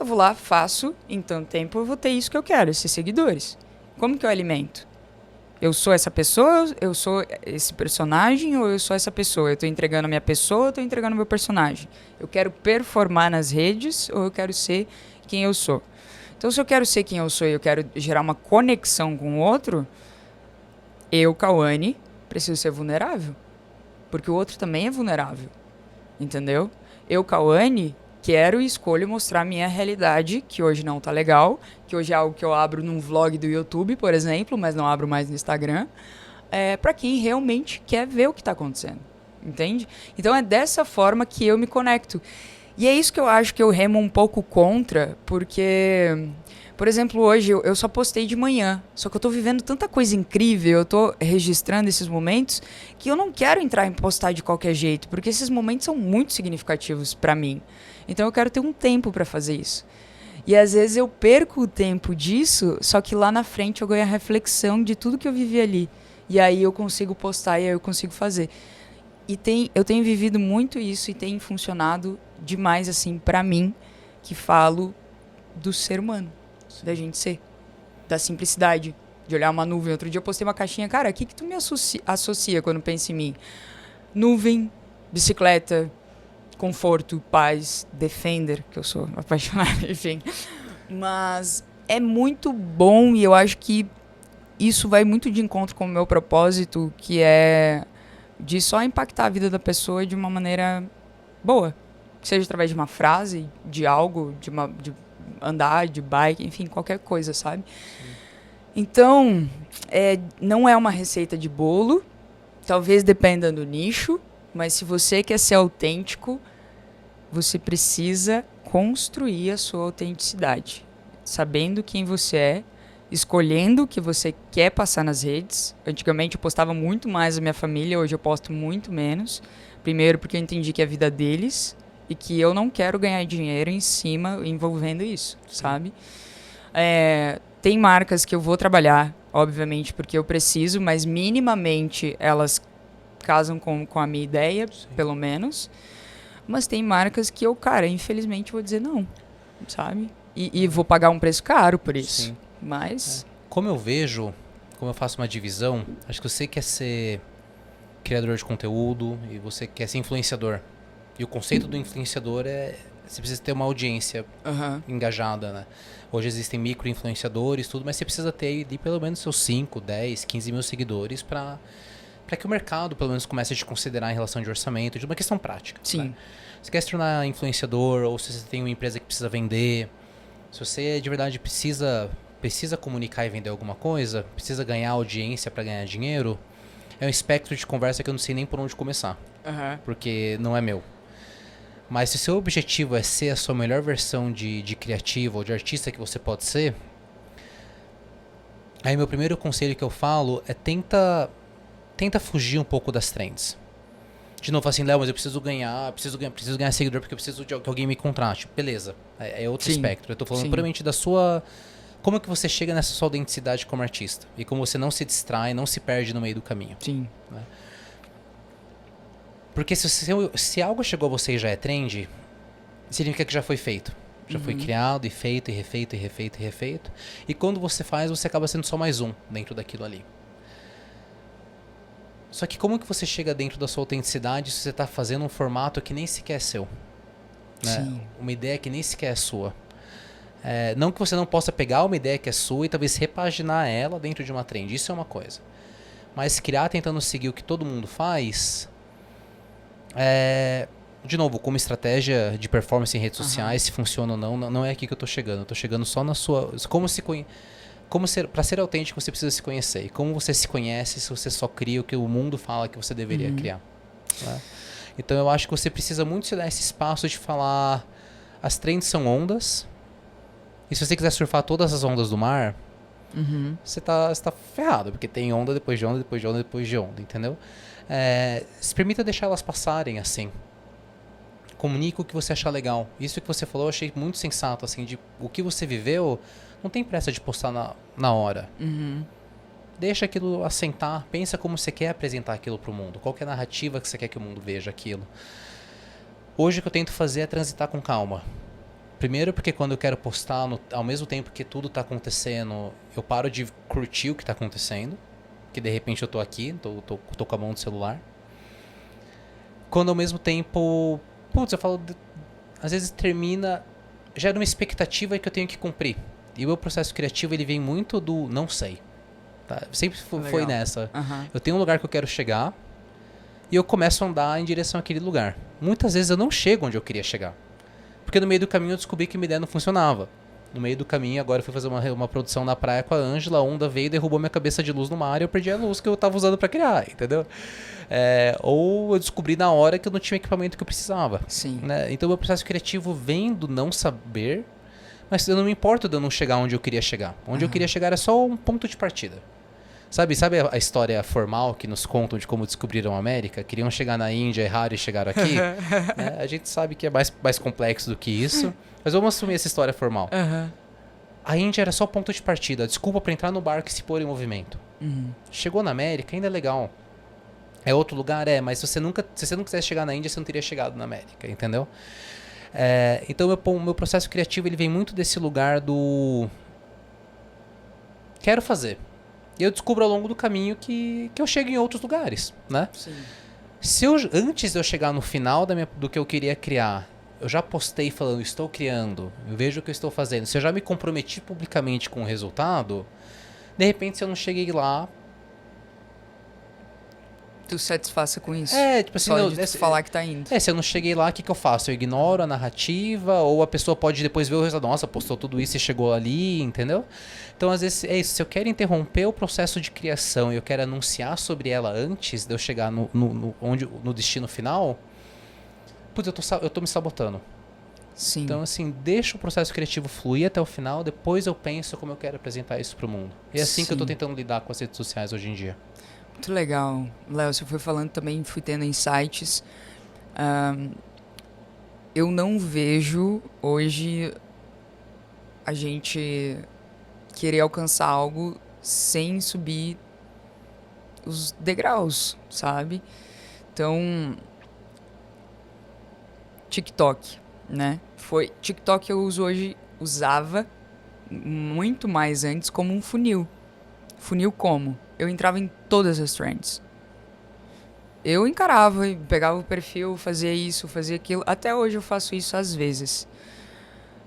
Eu vou lá, faço, em tanto tempo eu vou ter isso que eu quero, esses seguidores. Como que eu alimento? Eu sou essa pessoa, eu sou esse personagem ou eu sou essa pessoa? Eu estou entregando a minha pessoa ou eu estou entregando o meu personagem? Eu quero performar nas redes ou eu quero ser quem eu sou? Então, se eu quero ser quem eu sou e eu quero gerar uma conexão com o outro, eu, Cauane, preciso ser vulnerável. Porque o outro também é vulnerável. Entendeu? Eu, Cauane, quero e escolho mostrar a minha realidade, que hoje não tá legal, que hoje é algo que eu abro num vlog do YouTube, por exemplo, mas não abro mais no Instagram, para quem realmente quer ver o que tá acontecendo, entende? Então é dessa forma que eu me conecto. E é isso que eu acho que eu remo um pouco contra, porque, por exemplo, hoje eu só postei de manhã, só que eu tô vivendo tanta coisa incrível, eu tô registrando esses momentos, que eu não quero entrar em postar de qualquer jeito, porque esses momentos são muito significativos para mim. Então eu quero ter um tempo para fazer isso. E às vezes eu perco o tempo disso, só que lá na frente eu ganho a reflexão de tudo que eu vivi ali. E aí eu consigo postar e aí eu consigo fazer. E eu tenho vivido muito isso e tem funcionado demais, assim, para mim, que falo do ser humano, da gente ser, da simplicidade, de olhar uma nuvem. Outro dia eu postei uma caixinha, cara, o que tu me associa quando pensa em mim? Nuvem, bicicleta, conforto, paz, Defender, que eu sou apaixonada, enfim. Mas é muito bom e eu acho que isso vai muito de encontro com o meu propósito, que é de só impactar a vida da pessoa de uma maneira boa. Seja através de uma frase, de algo, de andar, de bike, enfim, qualquer coisa, sabe? Então, não é uma receita de bolo, talvez dependa do nicho, mas se você quer ser autêntico, você precisa construir a sua autenticidade, sabendo quem você é, escolhendo o que você quer passar nas redes. Antigamente eu postava muito mais a minha família, hoje eu posto muito menos. Primeiro porque eu entendi que é a vida deles e que eu não quero ganhar dinheiro em cima envolvendo isso, sabe? Tem marcas que eu vou trabalhar, obviamente, porque eu preciso, mas minimamente elas casam com a minha ideia, sim, pelo menos. Mas tem marcas que eu, cara, infelizmente vou dizer não, sabe? E vou pagar um preço caro por isso. Sim. Mas... Como eu faço uma divisão, acho que você quer ser criador de conteúdo e você quer ser influenciador. E o conceito do influenciador você precisa ter uma audiência engajada, né? Hoje existem micro-influenciadores, tudo, mas você precisa ter pelo menos seus 5, 10, 15 mil seguidores para que o mercado, pelo menos, comece a te considerar em relação de orçamento, de uma questão prática. Sim. Né? Você quer se tornar influenciador, ou se você tem uma empresa que precisa vender, se você de verdade precisa comunicar e vender alguma coisa, precisa ganhar audiência para ganhar dinheiro, é um espectro de conversa que eu não sei nem por onde começar. Porque não é meu. Mas se o seu objetivo é ser a sua melhor versão de criativo ou de artista que você pode ser, aí meu primeiro conselho que eu falo é tenta fugir um pouco das trends. De novo, assim, Léo, mas eu preciso ganhar seguidor porque eu preciso que alguém me contrate. Beleza, é outro espectro. Eu tô falando puramente da sua... Como é que você chega nessa sua autenticidade como artista? E como você não se distrai, não se perde no meio do caminho. Sim. Né? Porque se algo chegou a você e já é trend, significa que já foi feito. Já foi criado e feito e refeito e refeito e refeito. E quando você faz, você acaba sendo só mais um dentro daquilo ali. Só que como que você chega dentro da sua autenticidade se você está fazendo um formato que nem sequer é seu? Né? Sim. Uma ideia que nem sequer é sua. Não que você não possa pegar uma ideia que é sua e talvez repaginar ela dentro de uma trend. Isso é uma coisa. Mas criar tentando seguir o que todo mundo faz... De novo, como estratégia de performance em redes sociais, se funciona ou não é aqui que eu tô chegando. Eu tô chegando só na sua... Para ser autêntico, você precisa se conhecer. E como você se conhece se você só cria o que o mundo fala que você deveria criar? Né? Então eu acho que você precisa muito se dar esse espaço de falar... As trends são ondas. E se você quiser surfar todas as ondas do mar, você tá ferrado. Porque tem onda depois de onda, depois de onda, depois de onda. Entendeu? Se permita deixar elas passarem assim. Comunique o que você achar legal. Isso que você falou eu achei muito sensato, assim, de o que você viveu, não tem pressa de postar na hora. Deixa aquilo assentar, pensa como você quer apresentar aquilo pro mundo, qual que é a narrativa que você quer que o mundo veja aquilo. Hoje o que eu tento fazer é transitar com calma. Primeiro porque quando eu quero postar, ao mesmo tempo que tudo tá acontecendo, eu paro de curtir o que tá acontecendo, que de repente eu tô aqui, tô com a mão no celular. Quando ao mesmo tempo... Putz, eu falo... Às vezes termina... Gera uma expectativa que eu tenho que cumprir. E o meu processo criativo, ele vem muito do não sei. Tá? Sempre foi nessa. Eu tenho um lugar que eu quero chegar e eu começo a andar em direção àquele lugar. Muitas vezes eu não chego onde eu queria chegar. Porque no meio do caminho eu descobri que minha ideia não funcionava. No meio do caminho, agora eu fui fazer uma produção na praia com a Ângela, a onda veio e derrubou minha cabeça de luz no mar e eu perdi a luz que eu tava usando pra criar, entendeu? Ou eu descobri na hora que eu não tinha o equipamento que eu precisava. Sim. Né? Então o meu processo criativo vem do não saber, mas eu não me importo de eu não chegar onde eu queria chegar. Onde eu queria chegar é só um ponto de partida. Sabe a história formal que nos contam de como descobriram a América? Queriam chegar na Índia, erraram e chegaram aqui? A gente sabe que é mais complexo do que isso, mas vamos assumir essa história formal. A Índia era só ponto de partida, desculpa para entrar no barco e se pôr em movimento. Chegou na América, ainda é legal. É outro lugar? Mas se você não quisesse chegar na Índia, você não teria chegado na América, entendeu? Então o meu processo criativo ele vem muito desse lugar do... Quero fazer. E eu descubro ao longo do caminho que eu chego em outros lugares, né? Sim. Antes de eu chegar no final do que eu queria criar, eu já postei falando, estou criando, eu vejo o que eu estou fazendo. Se eu já me comprometi publicamente com o resultado, de repente se eu não cheguei lá... Tu satisfaça com isso. Tipo assim... Só de falar que tá indo. Se eu não cheguei lá, o que eu faço? Eu ignoro a narrativa, ou a pessoa pode depois ver o resultado. Nossa, postou tudo isso e chegou ali, entendeu? Então, às vezes, é isso. Se eu quero interromper o processo de criação e eu quero anunciar sobre ela antes de eu chegar no destino final, putz, eu tô me sabotando. Sim. Então, assim, deixa o processo criativo fluir até o final, depois eu penso como eu quero apresentar isso pro mundo. E é assim que eu tô tentando lidar com as redes sociais hoje em dia. Muito legal. Léo, você foi falando também, fui tendo insights. Eu não vejo hoje a gente querer alcançar algo sem subir os degraus, sabe? Então, TikTok, né? TikTok eu usava muito mais antes como um funil. Funil como? Eu entrava em todas as trends. Eu encarava, pegava o perfil, fazia isso, fazia aquilo. Até hoje eu faço isso às vezes.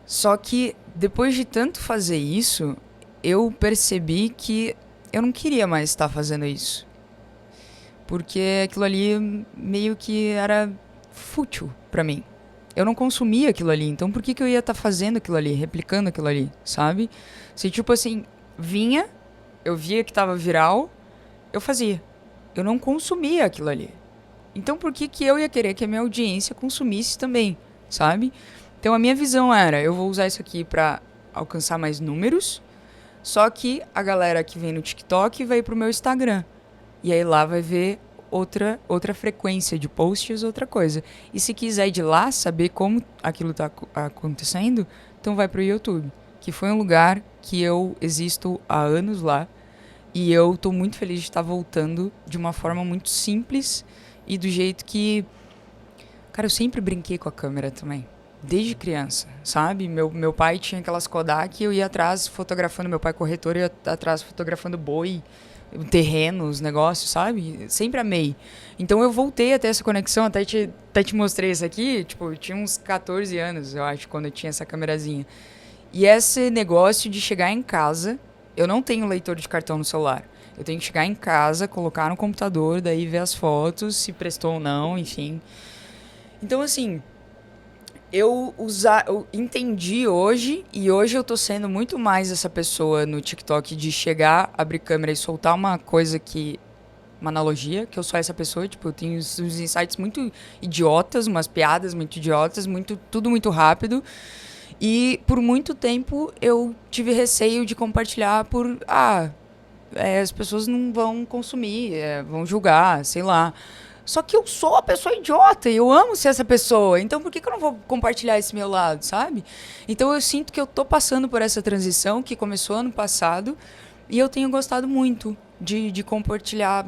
Só que depois de tanto fazer isso, eu percebi que eu não queria mais estar fazendo isso. Porque aquilo ali meio que era fútil pra mim. Eu não consumia aquilo ali, então por que eu ia estar fazendo aquilo ali, replicando aquilo ali, sabe? Se tipo assim, eu via que tava viral, eu fazia. eu não consumia aquilo ali. Então, por que eu ia querer que a minha audiência consumisse também, sabe? Então, a minha visão era, eu vou usar isso aqui para alcançar mais números, só que a galera que vem no TikTok vai pro meu Instagram. E aí lá vai ver outra frequência de posts, outra coisa. E se quiser ir de lá saber como aquilo tá acontecendo, então vai pro YouTube, que foi um lugar que eu existo há anos lá. E eu tô muito feliz de estar voltando de uma forma muito simples e do jeito que... Cara, eu sempre brinquei com a câmera também. Desde criança, sabe? Meu pai tinha aquelas Kodak e eu ia atrás fotografando. Meu pai corretor ia atrás fotografando boi, terrenos, negócios, sabe? Sempre amei. Então eu voltei a ter essa conexão. Até te mostrei isso aqui. Tipo, eu tinha uns 14 anos, eu acho, quando eu tinha essa câmerazinha. E esse negócio de chegar em casa... Eu não tenho leitor de cartão no celular. Eu tenho que chegar em casa, colocar no computador, daí ver as fotos, se prestou ou não, enfim. Então, assim, eu entendi hoje, e hoje eu tô sendo muito mais essa pessoa no TikTok de chegar, abrir câmera e soltar uma coisa que... Uma analogia, que eu sou essa pessoa, tipo, eu tenho uns insights muito idiotas, umas piadas muito idiotas, tudo muito rápido. E por muito tempo eu tive receio de compartilhar as pessoas não vão consumir, vão julgar, sei lá. Só que eu sou a pessoa idiota e eu amo ser essa pessoa. Então por que eu não vou compartilhar esse meu lado, sabe? Então eu sinto que eu tô passando por essa transição que começou ano passado e eu tenho gostado muito de compartilhar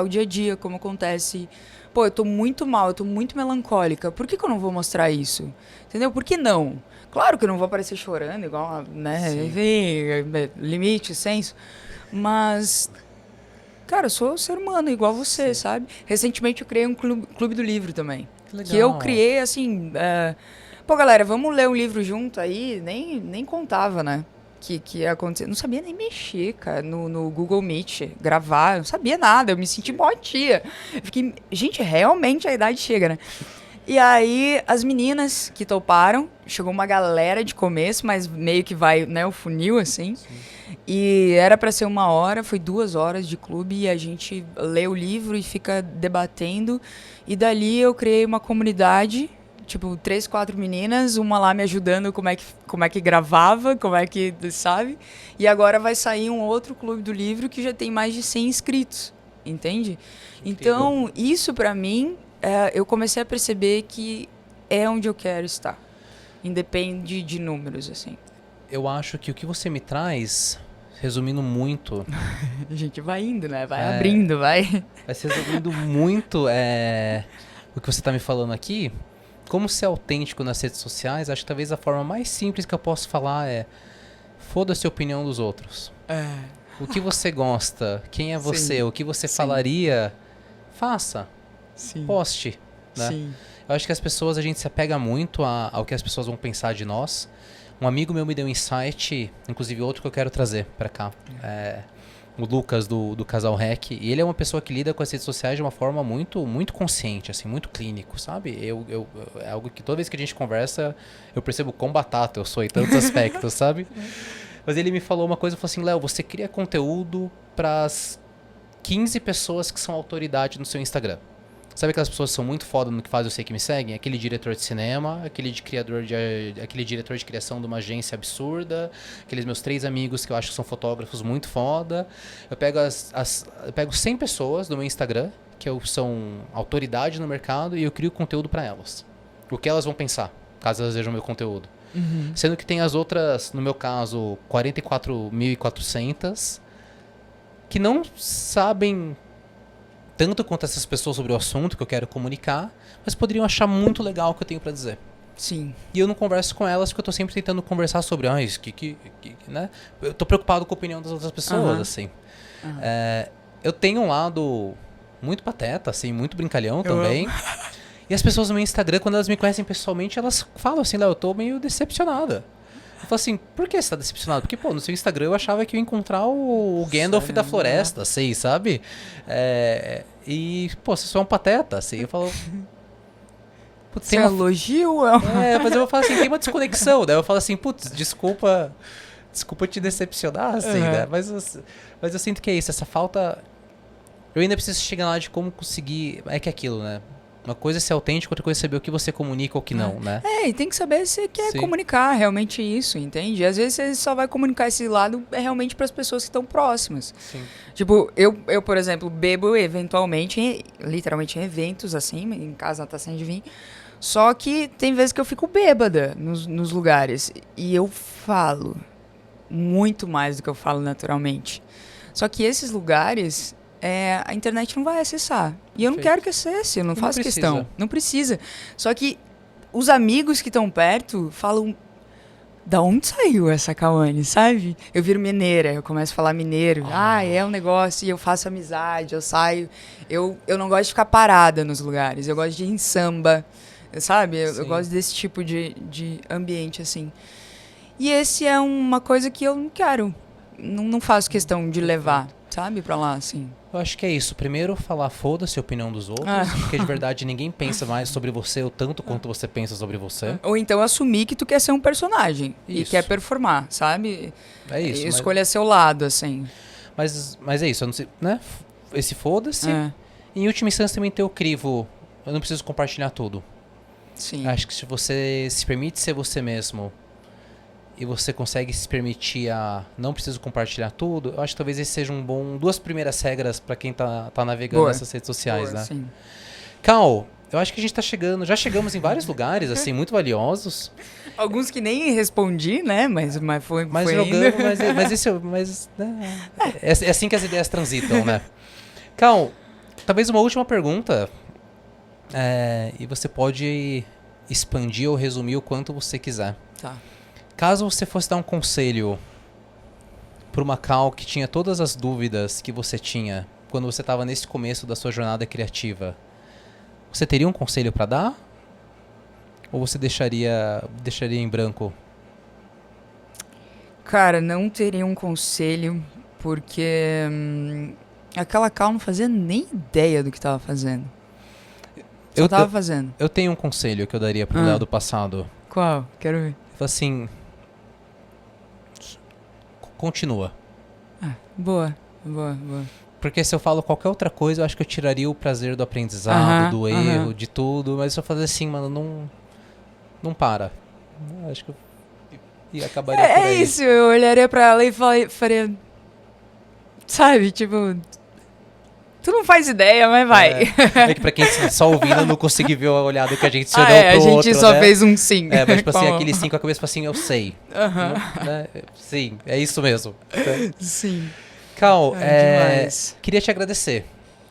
o dia a dia, como acontece. Pô, eu tô muito mal, eu tô muito melancólica. Por que eu não vou mostrar isso? Entendeu? Por que não? Claro que eu não vou aparecer chorando, igual, né? Enfim, limite, senso. Mas, cara, eu sou ser humano, igual você, sabe? Recentemente eu criei um clube do livro também. Que legal. Que eu criei, assim... Pô, galera, vamos ler um livro junto aí? Nem contava, né? Que ia acontecer. Não sabia nem mexer, cara, no Google Meet, gravar. Eu não sabia nada, eu me senti mó tia. Eu fiquei... Gente, realmente a idade chega, né? E aí, as meninas que toparam, chegou uma galera de começo, mas meio que vai, né, o funil, assim. Sim. E era para ser 1 hora, foi 2 horas de clube, e a gente lê o livro e fica debatendo. E dali eu criei uma comunidade, tipo, 3, 4 meninas, uma lá me ajudando como é que gravava, como é que, sabe? E agora vai sair um outro clube do livro que já tem mais de 100 inscritos, entende? Então, isso para mim... eu comecei a perceber que é onde eu quero estar. Independe de números, assim. Eu acho que o que você me traz, resumindo muito... A gente vai indo, né? Vai abrindo, vai... Vai se resumindo muito o que você está me falando aqui. Como ser autêntico nas redes sociais, acho que talvez a forma mais simples que eu posso falar é... Foda-se a opinião dos outros. O que você gosta, quem é você, Sim. O que você Sim. falaria, faça. Sim. Poste, né? Sim. Eu acho que as pessoas, a gente se apega muito ao que as pessoas vão pensar de nós. Um amigo meu me deu um insight, inclusive outro que eu quero trazer pra cá. O Lucas, do Casal Rec. E ele é uma pessoa que lida com as redes sociais de uma forma muito, muito consciente, assim, muito clínico, sabe? É algo que toda vez que a gente conversa, eu percebo quão batata eu sou em tantos aspectos, sabe? Mas ele me falou uma coisa, falou assim, Léo, você cria conteúdo pras 15 pessoas que são autoridade no seu Instagram. Sabe aquelas pessoas que são muito foda no que fazem, eu sei que me seguem? Aquele diretor de cinema, aquele diretor de criação de uma agência absurda, aqueles meus 3 amigos que eu acho que são fotógrafos muito foda. Eu pego 100 pessoas do meu Instagram, que são autoridade no mercado, e eu crio conteúdo para elas. O que elas vão pensar, caso elas vejam meu conteúdo. Uhum. Sendo que tem as outras, no meu caso, 44.400, que não sabem... tanto quanto essas pessoas sobre o assunto que eu quero comunicar, mas poderiam achar muito legal o que eu tenho pra dizer. Sim. E eu não converso com elas porque eu tô sempre tentando conversar sobre isso, né? Eu tô preocupado com a opinião das outras pessoas, assim. Eu tenho um lado muito pateta, assim, muito brincalhão também. E as pessoas no meu Instagram, quando elas me conhecem pessoalmente, elas falam assim, Léo, eu tô meio decepcionada. Eu falo assim, por que você tá decepcionado? Porque, pô, no seu Instagram eu achava que eu ia encontrar o Gandalf da floresta, assim, sabe? E, pô, você só é um pateta, assim. Eu falo... Putz, tem elogio? Mas eu falo assim, tem uma desconexão, né? Eu falo assim, putz, desculpa te decepcionar, assim, né? Mas eu sinto que é isso, essa falta... Eu ainda preciso chegar lá de como conseguir... É que é aquilo, né? Uma coisa é ser autêntico, outra coisa é saber o que você comunica ou o que não, né? E tem que saber se você quer comunicar realmente isso, entende? Às vezes você só vai comunicar esse lado realmente para as pessoas que estão próximas. Sim. Tipo, eu, por exemplo, bebo eventualmente, literalmente em eventos, assim, em casa tá sem de vinho. Só que tem vezes que eu fico bêbada nos lugares. E eu falo muito mais do que eu falo naturalmente. Só que esses lugares... a internet não vai acessar. E eu não quero que acesse, eu não faço questão. Não precisa. Só que os amigos que estão perto falam... Da onde saiu essa Kawane, sabe? Eu viro mineira, eu começo a falar mineiro. É um negócio, e eu faço amizade, eu saio. Eu não gosto de ficar parada nos lugares. Eu gosto de ir em samba, sabe? Eu gosto desse tipo de ambiente, assim. E esse é uma coisa que eu não quero. Não faço questão de levar, sabe? Pra lá, assim. Eu acho que é isso. Primeiro, falar foda-se a opinião dos outros, porque de verdade ninguém pensa mais sobre você o tanto quanto você pensa sobre você. Ou então assumir que tu quer ser um personagem e quer performar, sabe? É isso. Escolha seu lado, assim. Mas é isso, eu não sei, né? Esse foda-se. Em última instância também ter o crivo. Eu não preciso compartilhar tudo. Sim. Acho que se você se permite ser você mesmo e você consegue se permitir a não preciso compartilhar tudo, eu acho que talvez esse seja duas primeiras regras para quem tá navegando nessas redes sociais, né? Sim. Cal, eu acho que a gente já chegamos em vários lugares, assim, muito valiosos. Alguns que nem respondi, né? Mas foi jogando, mas né? É assim que as ideias transitam, né? Cal, talvez uma última pergunta, e você pode expandir ou resumir o quanto você quiser. Tá. Caso você fosse dar um conselho para uma Cal que tinha todas as dúvidas que você tinha quando você estava nesse começo da sua jornada criativa, você teria um conselho para dar? Ou você deixaria em branco? Cara, não teria um conselho, porque aquela Cal não fazia nem ideia do que estava fazendo. Eu estava fazendo. Eu tenho um conselho que eu daria pro Léo do passado. Qual? Quero ver. Assim... Continua. Boa. Porque se eu falo qualquer outra coisa, eu acho que eu tiraria o prazer do aprendizado, do erro, de tudo. Mas se eu fazer assim, mano, não para. Eu acho que eu acabaria por aí. É isso, eu olharia pra ela e faria... Sabe, tipo... Tu não faz ideia, mas vai. É que pra quem tá só ouvindo, eu não consegui ver a olhada que a gente se olhou pro outro, a gente só fez um sim. Mas tipo assim, aquele sim com a cabeça, assim, eu sei. Né? Sim, é isso mesmo. Sim. Cal, queria te agradecer.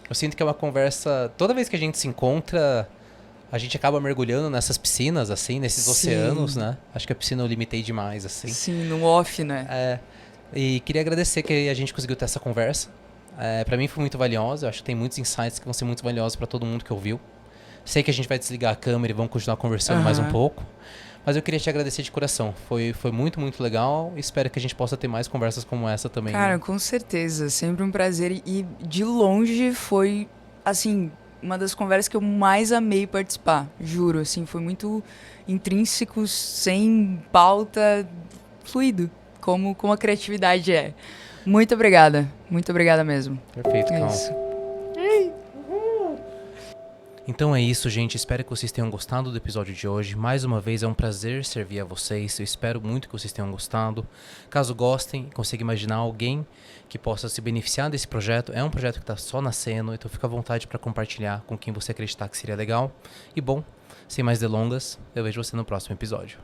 Eu sinto que é uma conversa... Toda vez que a gente se encontra, a gente acaba mergulhando nessas piscinas, assim, nesses oceanos, né? Acho que a piscina eu limitei demais, assim. Sim, no off, né? E queria agradecer que a gente conseguiu ter essa conversa. Pra mim foi muito valiosa. Eu acho que tem muitos insights que vão ser muito valiosos pra todo mundo que ouviu. Sei que a gente vai desligar a câmera e vamos continuar conversando mais um pouco. Mas eu queria te agradecer de coração. Foi muito, muito legal. Espero que a gente possa ter mais conversas como essa também. Cara, né? Com certeza. Sempre um prazer. E de longe foi, assim, uma das conversas que eu mais amei participar. Juro, assim, foi muito intrínseco, sem pauta, fluido. Como a criatividade é. Muito obrigada mesmo. Perfeito, Cal. Então é isso, gente. Espero que vocês tenham gostado do episódio de hoje. Mais uma vez, é um prazer servir a vocês. Eu espero muito que vocês tenham gostado. Caso gostem, consiga imaginar alguém que possa se beneficiar desse projeto. É um projeto que está só nascendo, então fica à vontade para compartilhar com quem você acreditar que seria legal. E bom, sem mais delongas, eu vejo você no próximo episódio.